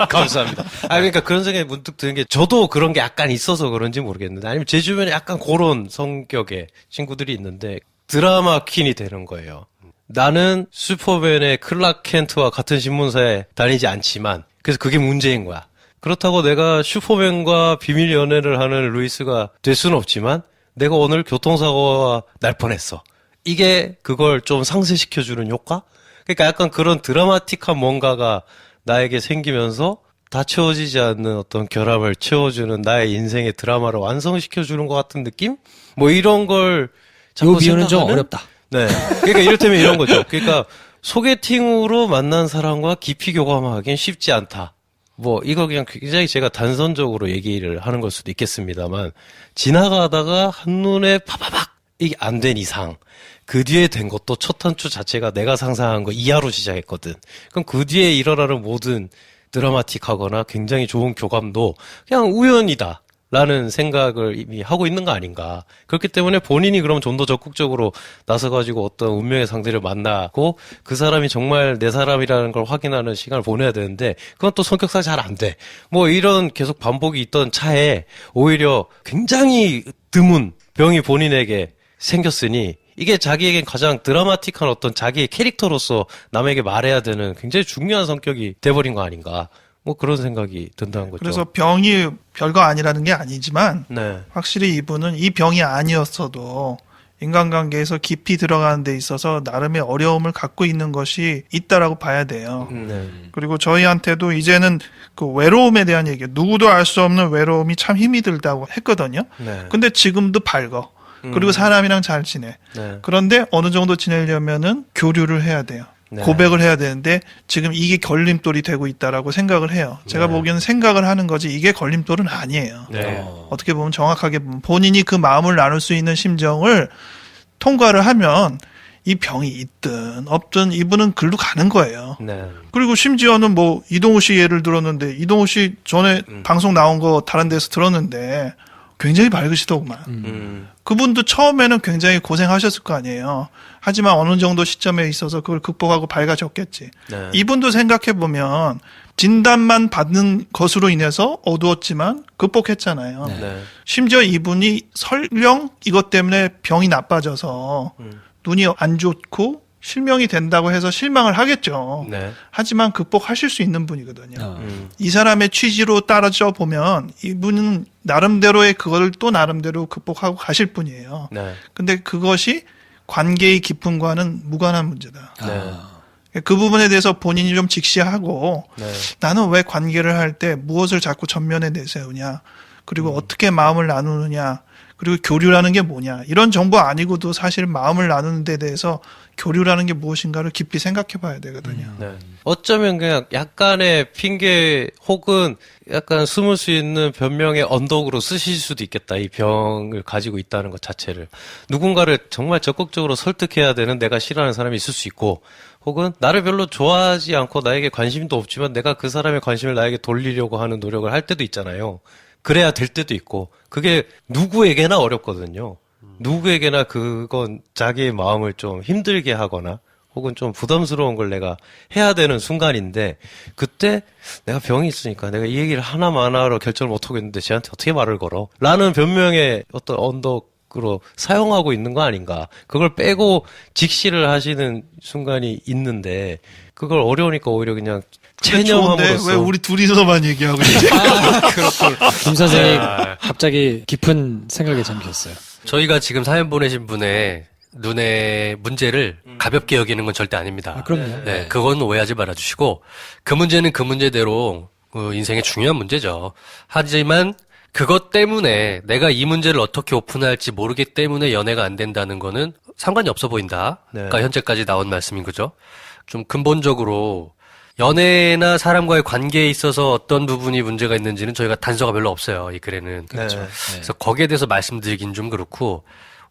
감사합니다. 그러니까 그런 생각이 문득 드는 게 저도 그런 게 약간 있어서 그런지 모르겠는데 아니면 제 주변에 약간 그런 성격의 친구들이 있는데 드라마 퀸이 되는 거예요. 나는 슈퍼맨의 클락 켄트와 같은 신문사에 다니지 않지만 그래서 그게 문제인 거야. 그렇다고 내가 슈퍼맨과 비밀 연애를 하는 루이스가 될 수는 없지만 내가 오늘 교통사고가 날 뻔했어. 이게 그걸 좀 상쇄시켜주는 효과? 그러니까 약간 그런 드라마틱한 뭔가가 나에게 생기면서 다 채워지지 않는 어떤 결함을 채워주는 나의 인생의 드라마를 완성시켜주는 것 같은 느낌? 뭐 이런 걸 자꾸 요 비유는 좀 생각하는? 어렵다. 네. 그러니까 이를테면 이런 거죠. 그러니까 소개팅으로 만난 사람과 깊이 교감하기는 쉽지 않다. 뭐 이거 그냥 굉장히 제가 단선적으로 얘기를 하는 걸 수도 있겠습니다만 지나가다가 한눈에 파바박 이게 안 된 이상 그 뒤에 된 것도 첫 단추 자체가 내가 상상한 거 이하로 시작했거든. 그럼 그 뒤에 일어나는 모든 드라마틱하거나 굉장히 좋은 교감도 그냥 우연이다. 라는 생각을 이미 하고 있는 거 아닌가. 그렇기 때문에 본인이 그럼 좀 더 적극적으로 나서가지고 어떤 운명의 상대를 만나고 그 사람이 정말 내 사람이라는 걸 확인하는 시간을 보내야 되는데 그건 또 성격상 잘 안 돼. 뭐 이런 계속 반복이 있던 차에 오히려 굉장히 드문 병이 본인에게 생겼으니 이게 자기에겐 가장 드라마틱한 어떤 자기의 캐릭터로서 남에게 말해야 되는 굉장히 중요한 성격이 돼버린 거 아닌가. 뭐 그런 생각이 든다는 거죠. 그래서 병이 별거 아니라는 게 아니지만 네. 확실히 이분은 이 병이 아니었어도 인간관계에서 깊이 들어가는 데 있어서 나름의 어려움을 갖고 있는 것이 있다라고 봐야 돼요. 네. 그리고 저희한테도 이제는 그 외로움에 대한 얘기, 누구도 알 수 없는 외로움이 참 힘이 들다고 했거든요. 네. 근데 지금도 밝어. 그리고 사람이랑 잘 지내. 네. 그런데 어느 정도 지내려면은 교류를 해야 돼요. 네. 고백을 해야 되는데 지금 이게 걸림돌이 되고 있다라고 생각을 해요. 제가 네. 보기에는 생각을 하는 거지 이게 걸림돌은 아니에요. 네. 어떻게 보면 정확하게 보면 본인이 그 마음을 나눌 수 있는 심정을 통과를 하면 이 병이 있든 없든 이분은 글로 가는 거예요. 네. 그리고 심지어는 뭐 이동우 씨 예를 들었는데 이동우 씨 전에 방송 나온 거 다른 데서 들었는데 굉장히 밝으시더구만. 그분도 처음에는 굉장히 고생하셨을 거 아니에요. 하지만 어느 정도 시점에 있어서 그걸 극복하고 밝아졌겠지. 네. 이분도 생각해보면 진단만 받는 것으로 인해서 어두웠지만 극복했잖아요. 네. 심지어 이분이 설령 이것 때문에 병이 나빠져서 눈이 안 좋고 실명이 된다고 해서 실망을 하겠죠. 네. 하지만 극복하실 수 있는 분이거든요. 어. 이 사람의 취지로 따라져 보면 이분은 나름대로의 그거를 또 나름대로 극복하고 가실 분이에요. 네. 근데 그것이 관계의 깊음과는 무관한 문제다. 네. 그 부분에 대해서 본인이 좀 직시하고 네. 나는 왜 관계를 할 때 무엇을 자꾸 전면에 내세우냐, 그리고 어떻게 마음을 나누느냐, 그리고 교류라는 게 뭐냐, 이런 정보 아니고도 사실 마음을 나누는 데 대해서 교류라는 게 무엇인가를 깊이 생각해 봐야 되거든요. 네. 어쩌면 그냥 약간의 핑계 혹은 약간 숨을 수 있는 변명의 언덕으로 쓰실 수도 있겠다. 이 병을 가지고 있다는 것 자체를. 누군가를 정말 적극적으로 설득해야 되는 내가 싫어하는 사람이 있을 수 있고, 혹은 나를 별로 좋아하지 않고 나에게 관심도 없지만 내가 그 사람의 관심을 나에게 돌리려고 하는 노력을 할 때도 있잖아요. 그래야 될 때도 있고, 그게 누구에게나 어렵거든요. 누구에게나 그건 자기의 마음을 좀 힘들게 하거나 혹은 좀 부담스러운 걸 내가 해야 되는 순간인데, 그때 내가 병이 있으니까 내가 이 얘기를 하나마나로 결정을 못 하겠는데 쟤한테 어떻게 말을 걸어? 라는 변명의 어떤 언덕으로 사용하고 있는 거 아닌가. 그걸 빼고 직시를 하시는 순간이 있는데 그걸 어려우니까 오히려 그냥 근데 좋은데 체념함으로써. 왜 우리 둘이서만 얘기하고 있지? 김 선생님 갑자기 깊은 생각에 잠기셨어요. 저희가 지금 사연 보내신 분의 눈의 문제를 가볍게 여기는 건 절대 아닙니다. 아, 그럼요. 네, 그건 오해하지 말아주시고 그 문제는 그 문제대로 인생의 중요한 문제죠. 하지만 그것 때문에 내가 이 문제를 어떻게 오픈할지 모르기 때문에 연애가 안 된다는 거는 상관이 없어 보인다. 네. 그러니까 현재까지 나온 말씀인 거죠. 좀 근본적으로 연애나 사람과의 관계에 있어서 어떤 부분이 문제가 있는지는 저희가 단서가 별로 없어요. 이 글에는. 그렇죠. 그래서 거기에 대해서 말씀드리긴 좀 그렇고,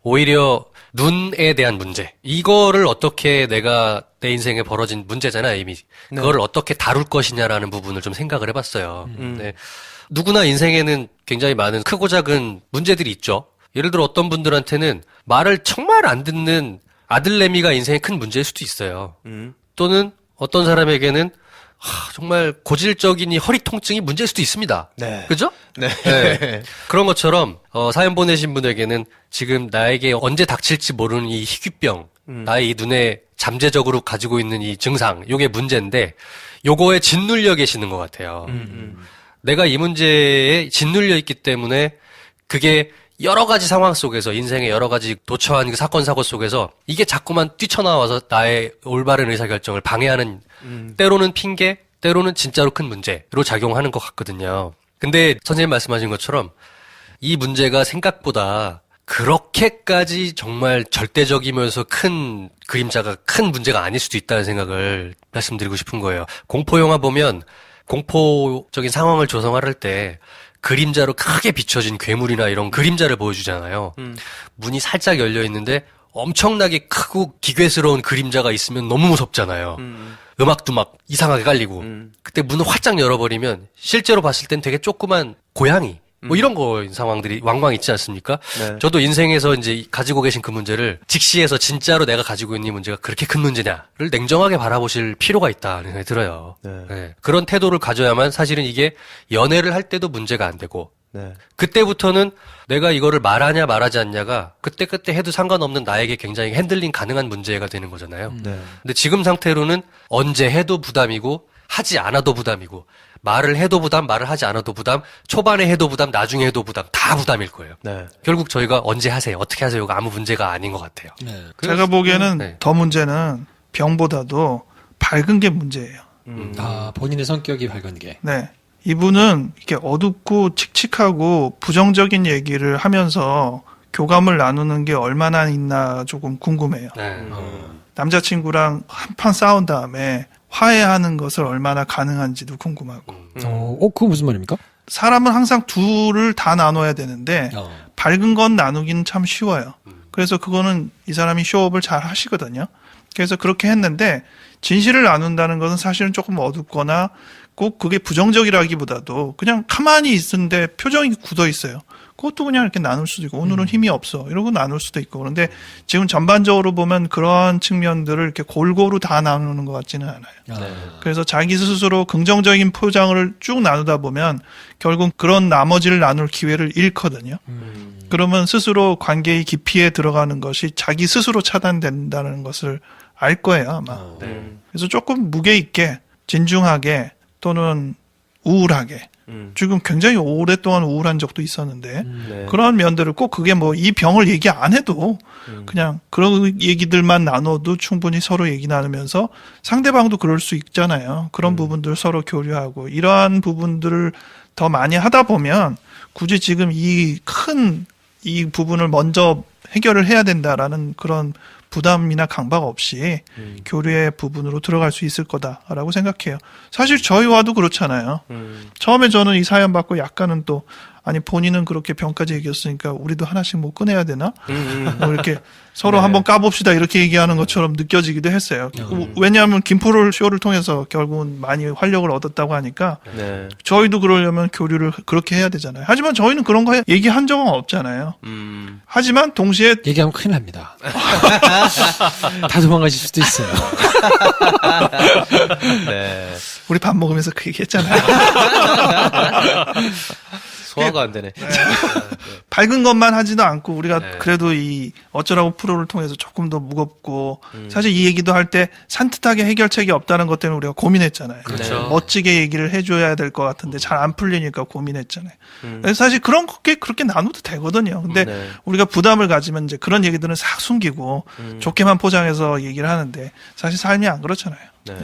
오히려 눈에 대한 문제. 이거를 어떻게 내가 내 인생에 벌어진 문제잖아, 이미. 그거를 어떻게 다룰 것이냐라는 부분을 좀 생각을 해봤어요. 네. 누구나 인생에는 굉장히 많은 크고 작은 문제들이 있죠. 예를 들어 어떤 분들한테는 말을 정말 안 듣는 아들내미가 인생의 큰 문제일 수도 있어요. 또는 어떤 사람에게는 정말 고질적인 이 허리 통증이 문제일 수도 있습니다. 네. 그죠? 네. 네. 그런 것처럼 사연 보내신 분에게는 지금 나에게 언제 닥칠지 모르는 이 희귀병, 나의 이 눈에 잠재적으로 가지고 있는 이 증상, 요게 문제인데 요거에 짓눌려 계시는 것 같아요. 내가 이 문제에 짓눌려 있기 때문에 그게 여러 가지 상황 속에서 인생의 여러 가지 도처한 그 사건 사고 속에서 이게 자꾸만 뛰쳐나와서 나의 올바른 의사결정을 방해하는 때로는 핑계, 때로는 진짜로 큰 문제로 작용하는 것 같거든요. 근데 선생님 말씀하신 것처럼 이 문제가 생각보다 그렇게까지 정말 절대적이면서 큰 그림자가 큰 문제가 아닐 수도 있다는 생각을 말씀드리고 싶은 거예요. 공포영화 보면 공포적인 상황을 조성할 때 그림자로 크게 비춰진 괴물이나 이런 그림자를 보여주잖아요. 문이 살짝 열려 있는데 엄청나게 크고 기괴스러운 그림자가 있으면 너무 무섭잖아요. 음악도 막 이상하게 깔리고. 그때 문을 활짝 열어버리면 실제로 봤을 땐 되게 조그만 고양이 뭐 이런 거 상황들이 왕왕 있지 않습니까? 네. 저도 인생에서 이제 가지고 계신 그 문제를 직시해서 진짜로 내가 가지고 있는 이 문제가 그렇게 큰 문제냐를 냉정하게 바라보실 필요가 있다는 생각이 들어요. 네. 네. 그런 태도를 가져야만 사실은 이게 연애를 할 때도 문제가 안 되고 네. 그때부터는 내가 이거를 말하냐 말하지 않냐가 그때 해도 상관없는 나에게 굉장히 핸들링 가능한 문제가 되는 거잖아요. 네. 근데 지금 상태로는 언제 해도 부담이고 하지 않아도 부담이고 말을 해도 부담, 말을 하지 않아도 부담, 초반에 해도 부담, 나중에 해도 부담, 다 부담일 거예요. 네. 결국 저희가 언제 하세요, 어떻게 하세요가 아무 문제가 아닌 것 같아요. 제가 보기에는 네. 더 문제는 병보다도 밝은 게 문제예요. 아, 본인의 성격이 밝은 게. 네. 이분은 이렇게 어둡고 칙칙하고 부정적인 얘기를 하면서 교감을 나누는 게 얼마나 있나 조금 궁금해요. 네. 남자친구랑 한판 싸운 다음에 화해하는 것을 얼마나 가능한지도 궁금하고. 그거 무슨 말입니까? 사람은 항상 둘을 다 나눠야 되는데 밝은 건 나누기는 참 쉬워요. 그래서 그거는 이 사람이 쇼업을 잘 하시거든요. 그래서 그렇게 했는데 진실을 나눈다는 것은 사실은 조금 어둡거나 꼭 그게 부정적이라기보다도 그냥 가만히 있는데 표정이 굳어 있어요. 그것도 그냥 이렇게 나눌 수도 있고 오늘은 힘이 없어 이러고 나눌 수도 있고 그런데 지금 전반적으로 보면 그러한 측면들을 이렇게 골고루 다 나누는 것 같지는 않아요. 그래서 자기 스스로 긍정적인 포장을 쭉 나누다 보면 결국 그런 나머지를 나눌 기회를 잃거든요. 그러면 스스로 관계의 깊이에 들어가는 것이 자기 스스로 차단된다는 것을 알 거예요 아마. 그래서 조금 무게 있게 진중하게 또는 우울하게 지금 굉장히 오랫동안 우울한 적도 있었는데 네. 그런 면들을 꼭 그게 뭐 이 병을 얘기 안 해도 그냥 그런 얘기들만 나눠도 충분히 서로 얘기 나누면서 상대방도 그럴 수 있잖아요. 그런 부분들 서로 교류하고 이러한 부분들을 더 많이 하다 보면 굳이 지금 이 부분을 먼저 해결을 해야 된다라는 그런 부담이나 강박 없이 교류의 부분으로 들어갈 수 있을 거다라고 생각해요. 사실 저희와도 그렇잖아요. 처음에 저는 이 사연 받고 약간은 또 아니 본인은 그렇게 병까지 얘기했으니까 우리도 하나씩 뭐 꺼내야 되나? 뭐 이렇게 서로 네. 한번 까봅시다 이렇게 얘기하는 것처럼 느껴지기도 했어요. 왜냐하면 김프로 쇼를 통해서 결국은 많이 활력을 얻었다고 하니까 네. 저희도 그러려면 교류를 그렇게 해야 되잖아요. 하지만 저희는 그런 거 얘기한 적은 없잖아요. 하지만 동시에 얘기하면 큰일 납니다. 다 도망가실 수도 있어요. 네. 우리 밥 먹으면서 그 얘기 했잖아요. 소화가 안 되네. 밝은 것만 하지도 않고 우리가 네. 그래도 이 어쩌라고 프로를 통해서 조금 더 무겁고 사실 이 얘기도 할 때 산뜻하게 해결책이 없다는 것 때문에 우리가 고민했잖아요. 그렇죠. 멋지게 얘기를 해줘야 될 것 같은데 잘 안 풀리니까 고민했잖아요. 그래서 사실 그런 게 그렇게 나눠도 되거든요. 근데 네. 우리가 부담을 가지면 이제 그런 얘기들은 싹 숨기고 좋게만 포장해서 얘기를 하는데 사실 삶이 안 그렇잖아요. 네.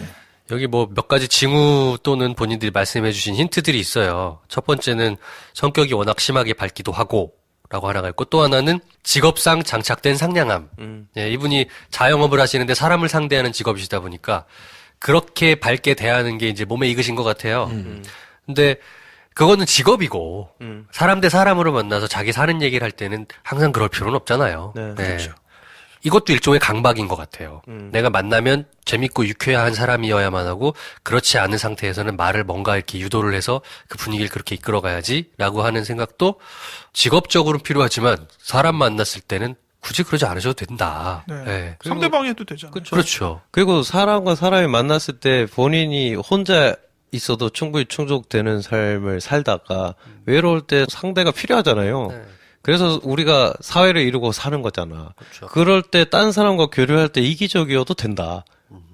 여기 뭐 몇 가지 징후 또는 본인들이 말씀해 주신 힌트들이 있어요. 첫 번째는 성격이 워낙 심하게 밝기도 하고 라고 하나가 있고 또 하나는 직업상 장착된 상냥함. 예, 이분이 자영업을 하시는데 사람을 상대하는 직업이시다 보니까 그렇게 밝게 대하는 게 이제 몸에 익으신 것 같아요. 근데 그거는 직업이고 사람 대 사람으로 만나서 자기 사는 얘기를 할 때는 항상 그럴 필요는 없잖아요. 네, 그렇죠. 이것도 일종의 강박인 것 같아요. 내가 만나면 재밌고 유쾌한 사람이어야만 하고 그렇지 않은 상태에서는 말을 뭔가 이렇게 유도를 해서 그 분위기를 그렇게 이끌어가야지라고 하는 생각도 직업적으로는 필요하지만 사람 만났을 때는 굳이 그러지 않으셔도 된다. 네. 네. 상대방이 해도 되잖아요. 그렇죠. 그리고 사람과 사람이 만났을 때 본인이 혼자 있어도 충분히 충족되는 삶을 살다가 외로울 때 상대가 필요하잖아요. 네. 그래서 우리가 사회를 이루고 사는 거잖아. 그렇죠. 그럴 때 딴 사람과 교류할 때 이기적이어도 된다.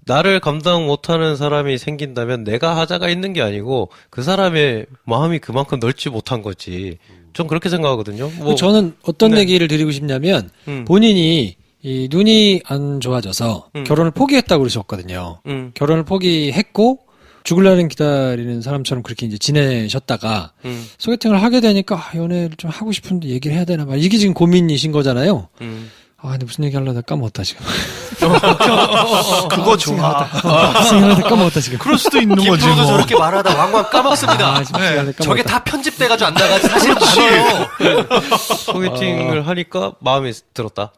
나를 감당 못하는 사람이 생긴다면 내가 하자가 있는 게 아니고 그 사람의 마음이 그만큼 넓지 못한 거지. 좀 그렇게 생각하거든요. 뭐 저는 어떤 네. 얘기를 드리고 싶냐면 음. 본인이 이 눈이 안 좋아져서 결혼을 포기했다고 그러셨거든요. 결혼을 포기했고 죽을라는 기다리는 사람처럼 그렇게 이제 지내셨다가 소개팅을 하게 되니까 연애를 좀 하고 싶은데 얘기를 해야 되나 봐. 이게 지금 고민이신 거잖아요. 근데 무슨 얘기 하려다 까먹었다 지금. 그거 좋아. 무슨 얘기 하려다 까먹었다 지금. 그럴 수도 있는 거지 김프로도 뭐. 저렇게 말하다 왕왕 까먹습니다. 지금 무슨 얘기 하려다 저게 까먹었다. 다 편집돼가지고 안 나가지 사실은 많아요. 소개팅을 하니까 마음에 들었다.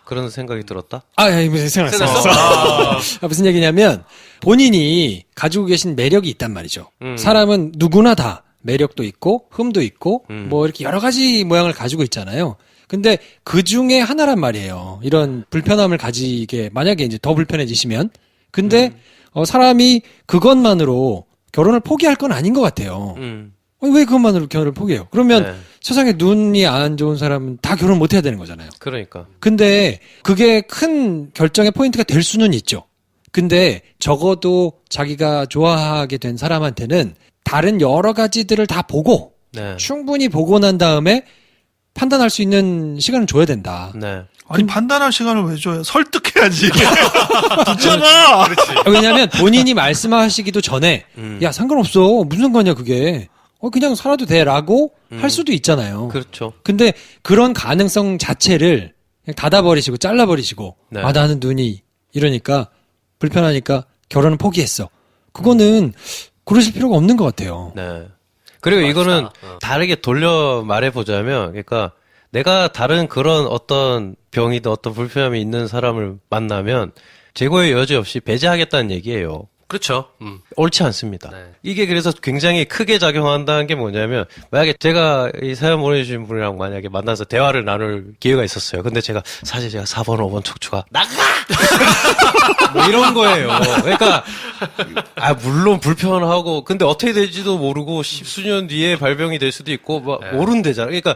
그런 생각이 들었다. 무슨 생각났어. 무슨 얘기냐면 본인이 가지고 계신 매력이 있단 말이죠. 사람은 누구나 다 매력도 있고 흠도 있고 뭐 이렇게 여러 가지 모양을 가지고 있잖아요. 근데 그 중에 하나란 말이에요. 이런 불편함을 가지게 만약에 이제 더 불편해지시면 근데 사람이 그것만으로 결혼을 포기할 건 아닌 것 같아요. 왜 그것만으로 결혼을 포기해요? 그러면 네. 세상에 눈이 안 좋은 사람은 다 결혼 못 해야 되는 거잖아요. 그러니까. 근데 그게 큰 결정의 포인트가 될 수는 있죠. 근데 적어도 자기가 좋아하게 된 사람한테는 다른 여러 가지들을 다 보고 네. 충분히 보고 난 다음에 판단할 수 있는 시간을 줘야 된다. 네. 아니 판단할 시간을 왜 줘요? 설득해야지. 듣잖아. 왜냐하면 본인이 말씀하시기도 전에 야 상관없어 무슨 상관이야 그게 그냥 살아도 돼라고 할 수도 있잖아요. 그렇죠. 근데 그런 가능성 자체를 그냥 닫아버리시고 잘라버리시고 네. 나는 눈이 이러니까 불편하니까 결혼은 포기했어. 그거는 그러실 필요가 없는 것 같아요. 네. 그리고 이거는 다르게 돌려 말해보자면, 그러니까 내가 다른 그런 어떤 병이든 어떤 불편함이 있는 사람을 만나면 재고의 여지 없이 배제하겠다는 얘기예요. 그렇죠. 옳지 않습니다. 네. 이게 그래서 굉장히 크게 작용한다는 게 뭐냐면, 만약에 제가 이 사연 보내주신 분이랑 만약에 만나서 대화를 나눌 기회가 있었어요. 근데 제가, 사실 제가 4번, 5번 척추가, 나가! 뭐 이런 거예요. 그러니까, 물론 불편하고, 근데 어떻게 될지도 모르고, 십수년 뒤에 발병이 될 수도 있고, 모른대잖아. 그러니까,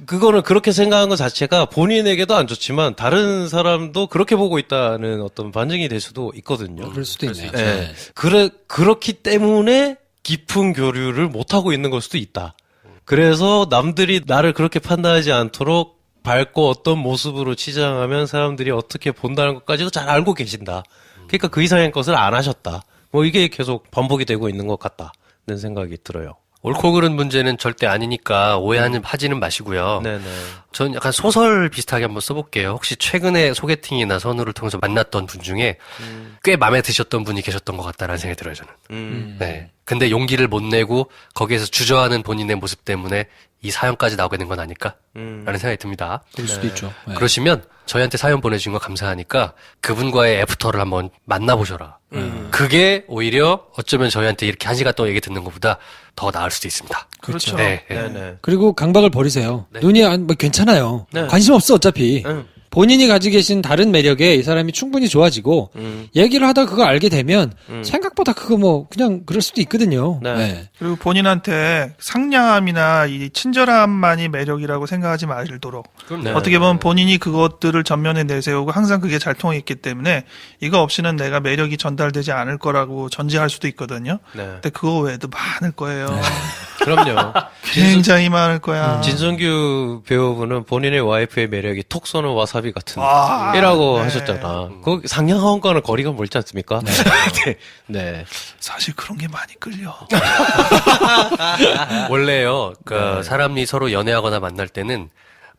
그거는 그렇게 생각한 것 자체가 본인에게도 안 좋지만 다른 사람도 그렇게 보고 있다는 어떤 반증이 될 수도 있거든요. 그럴 수도 있네요. 네. 그렇기 때문에 깊은 교류를 못하고 있는 걸 수도 있다. 그래서 남들이 나를 그렇게 판단하지 않도록 밝고 어떤 모습으로 치장하면 사람들이 어떻게 본다는 것까지도 잘 알고 계신다. 그러니까 그 이상의 것을 안 하셨다. 뭐 이게 계속 반복이 되고 있는 것 같다는 생각이 들어요. 옳고 그른 문제는 절대 아니니까 오해하지는 마시고요. 네네. 전 약간 소설 비슷하게 한번 써볼게요. 혹시 최근에 소개팅이나 선우를 통해서 만났던 분 중에 꽤 마음에 드셨던 분이 계셨던 것 같다라는 생각이 들어요, 저는. 네. 근데 용기를 못 내고 거기에서 주저하는 본인의 모습 때문에 이 사연까지 나오게 된 건 아닐까? 라는 생각이 듭니다. 그럴 수도 있죠. 네. 그러시면 저희한테 사연 보내주신 거 감사하니까 그분과의 애프터를 한번 만나보셔라. 그게 오히려 어쩌면 저희한테 이렇게 1시간 동안 얘기 듣는 것보다 더 나을 수도 있습니다. 그렇죠. 네, 네. 네네. 그리고 강박을 버리세요. 눈이 괜찮아요. 네. 관심 없어 어차피. 본인이 가지고 계신 다른 매력에 이 사람이 충분히 좋아지고 얘기를 하다 그거 알게 되면 생각보다 그거 뭐 그냥 그럴 수도 있거든요. 네. 네. 그리고 본인한테 상냥함이나 이 친절함만이 매력이라고 생각하지 말도록 네. 어떻게 보면 본인이 그것들을 전면에 내세우고 항상 그게 잘 통했기 때문에 이거 없이는 내가 매력이 전달되지 않을 거라고 전제할 수도 있거든요. 네. 근데 그거 외에도 많을 거예요. 그럼요. 굉장히 많을 거야. 진성규 배우분은 본인의 와이프의 매력이 톡 쏘는 와사비 같은 아, 이라고 네. 하셨잖아. 그 상냥함과는 거리가 멀지 않습니까? 네. 네. 사실 그런 게 많이 끌려. 원래요, 사람이 서로 연애하거나 만날 때는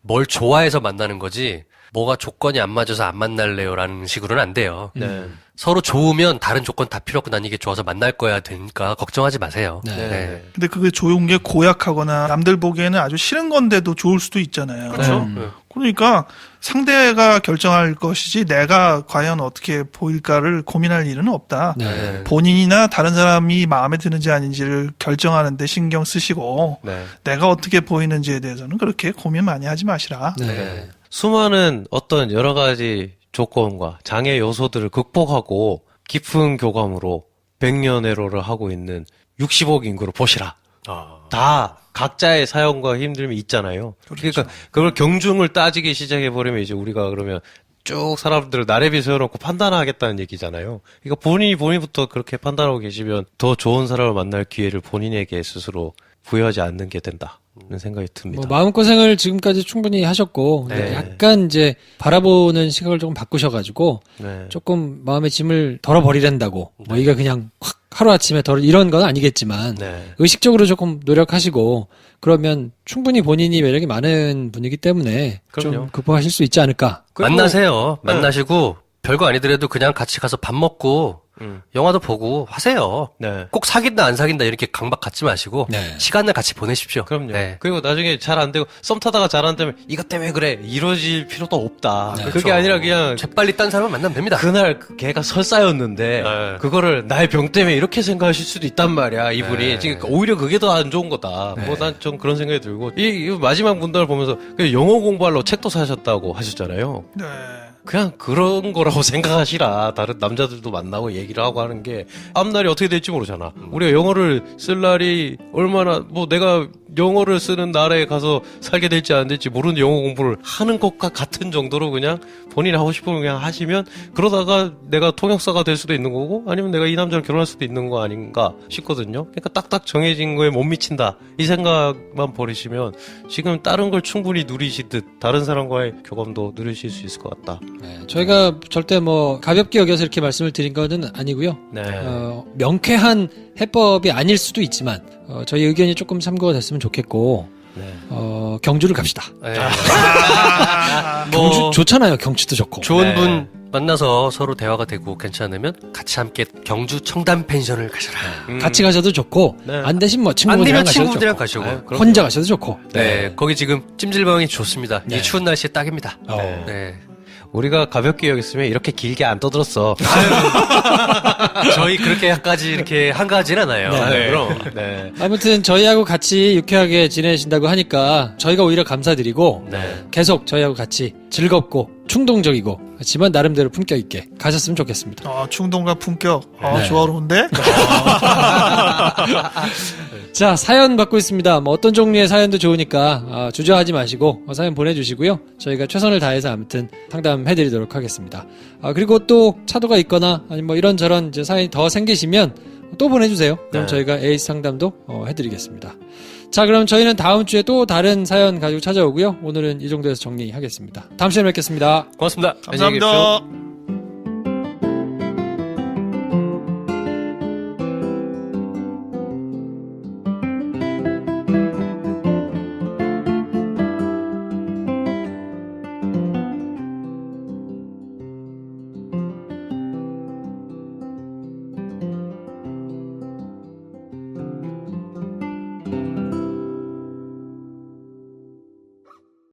뭘 좋아해서 만나는 거지, 뭐가 조건이 안 맞아서 안 만날래요라는 식으로는 안 돼요. 네. 서로 좋으면 다른 조건 다 필요 없고 난 이게 좋아서 만날 거야 되니까 걱정하지 마세요. 네. 네. 근데 그게 좋은 게 고약하거나 남들 보기에는 아주 싫은 건데도 좋을 수도 있잖아요. 그렇죠. 그러니까 상대가 결정할 것이지 내가 과연 어떻게 보일까를 고민할 일은 없다. 네. 본인이나 다른 사람이 마음에 드는지 아닌지를 결정하는데 신경 쓰시고 네. 내가 어떻게 보이는지에 대해서는 그렇게 고민 많이 하지 마시라. 네. 수많은 어떤 여러 가지 조건과 장애 요소들을 극복하고 깊은 교감으로 백년애로를 하고 있는 60억 인구를 보시라. 다 각자의 사연과 힘듦이 있잖아요. 그러니까 그걸 경중을 따지기 시작해버리면 이제 우리가 그러면 쭉 사람들을 나래비 세워놓고 판단하겠다는 얘기잖아요. 그러니까 본인부터 그렇게 판단하고 계시면 더 좋은 사람을 만날 기회를 본인에게 스스로 부여하지 않는 게 된다는 생각이 듭니다. 뭐 마음고생을 지금까지 충분히 하셨고 근데 네. 약간 이제 바라보는 시각을 조금 바꾸셔가지고 네. 조금 마음의 짐을 덜어버리란다고 뭐 이게 그냥 확 하루아침에 이런 건 아니겠지만 네. 의식적으로 조금 노력하시고 그러면 충분히 본인이 매력이 많은 분이기 때문에 그럼요. 좀 극복하실 수 있지 않을까. 만나세요. 만나시고 별거 아니더라도 그냥 같이 가서 밥 먹고 영화도 보고 하세요. 네. 꼭 사귄다 안 사귄다 이렇게 강박 갖지 마시고 네. 시간을 같이 보내십시오. 그럼요. 네. 그리고 나중에 잘 안 되고 썸 타다가 잘 안 되면 이것 때문에 그래 이러질 필요도 없다. 그게 그렇죠. 아니라 그냥 재빨리 딴 사람을 만나면 됩니다. 그날 그 걔가 설사였는데 네. 그거를 나의 병 때문에 이렇게 생각하실 수도 있단 말이야 이분이. 네. 지금 오히려 그게 더 안 좋은 거다. 뭐 난 좀 그런 생각이 들고 이 마지막 문단을 보면서 그냥 영어 공부하려고 책도 사셨다고 하셨잖아요. 네. 그냥 그런 거라고 생각하시라. 다른 남자들도 만나고 얘기를 하고 하는 게 앞날이 어떻게 될지 모르잖아. 우리가 영어를 쓸 날이 얼마나 뭐 내가 영어를 쓰는 나라에 가서 살게 될지 안 될지 모르는 영어 공부를 하는 것과 같은 정도로 그냥 본인이 하고 싶으면 그냥 하시면 그러다가 내가 통역사가 될 수도 있는 거고 아니면 내가 이 남자랑 결혼할 수도 있는 거 아닌가 싶거든요. 그러니까 딱딱 정해진 거에 못 미친다. 이 생각만 버리시면 지금 다른 걸 충분히 누리시듯 다른 사람과의 교감도 누리실 수 있을 것 같다. 네, 저희가 절대 뭐 가볍게 여겨서 이렇게 말씀을 드린 거는 아니고요. 네. 명쾌한 해법이 아닐 수도 있지만 저희 의견이 조금 참고가 됐으면 좋겠고 네. 경주를 갑시다. 네. 경주 뭐 좋잖아요. 경치도 좋고. 좋은 네. 분 만나서 서로 대화가 되고 괜찮으면 같이 함께 경주 청담 펜션을 가셔라. 같이 가셔도 좋고 네. 안 되신 뭐 안 친구들이랑 되면 가셔도 친구들이랑 좋고 가시고. 아유, 그럼요. 혼자 가셔도 좋고. 네, 거기 지금 찜질방이 좋습니다. 네. 이 추운 날씨에 딱입니다. 네. 네. 우리가 가볍게 여겼으면 이렇게 길게 안 떠들었어. 저희 그렇게까지 이렇게 한가하진 않아요. 네. 그럼. 네. 아무튼 저희하고 같이 유쾌하게 지내신다고 하니까 저희가 오히려 감사드리고 네. 계속 저희하고 같이 즐겁고 충동적이고 하지만 나름대로 품격 있게 가셨으면 좋겠습니다. 충동과 품격. 네. 조화로운데? 자, 사연 받고 있습니다. 뭐 어떤 종류의 사연도 좋으니까 주저하지 마시고 사연 보내주시고요. 저희가 최선을 다해서 아무튼 상담해드리도록 하겠습니다. 그리고 또 차도가 있거나 아니면 뭐 이런저런 이제 사연이 더 생기시면 또 보내주세요. 그럼 네. 저희가 에이스 상담도 해드리겠습니다. 자, 그럼 저희는 다음 주에 또 다른 사연 가지고 찾아오고요. 오늘은 이 정도에서 정리하겠습니다. 다음 시간에 뵙겠습니다. 고맙습니다. 안녕히 계십시오. 감사합니다.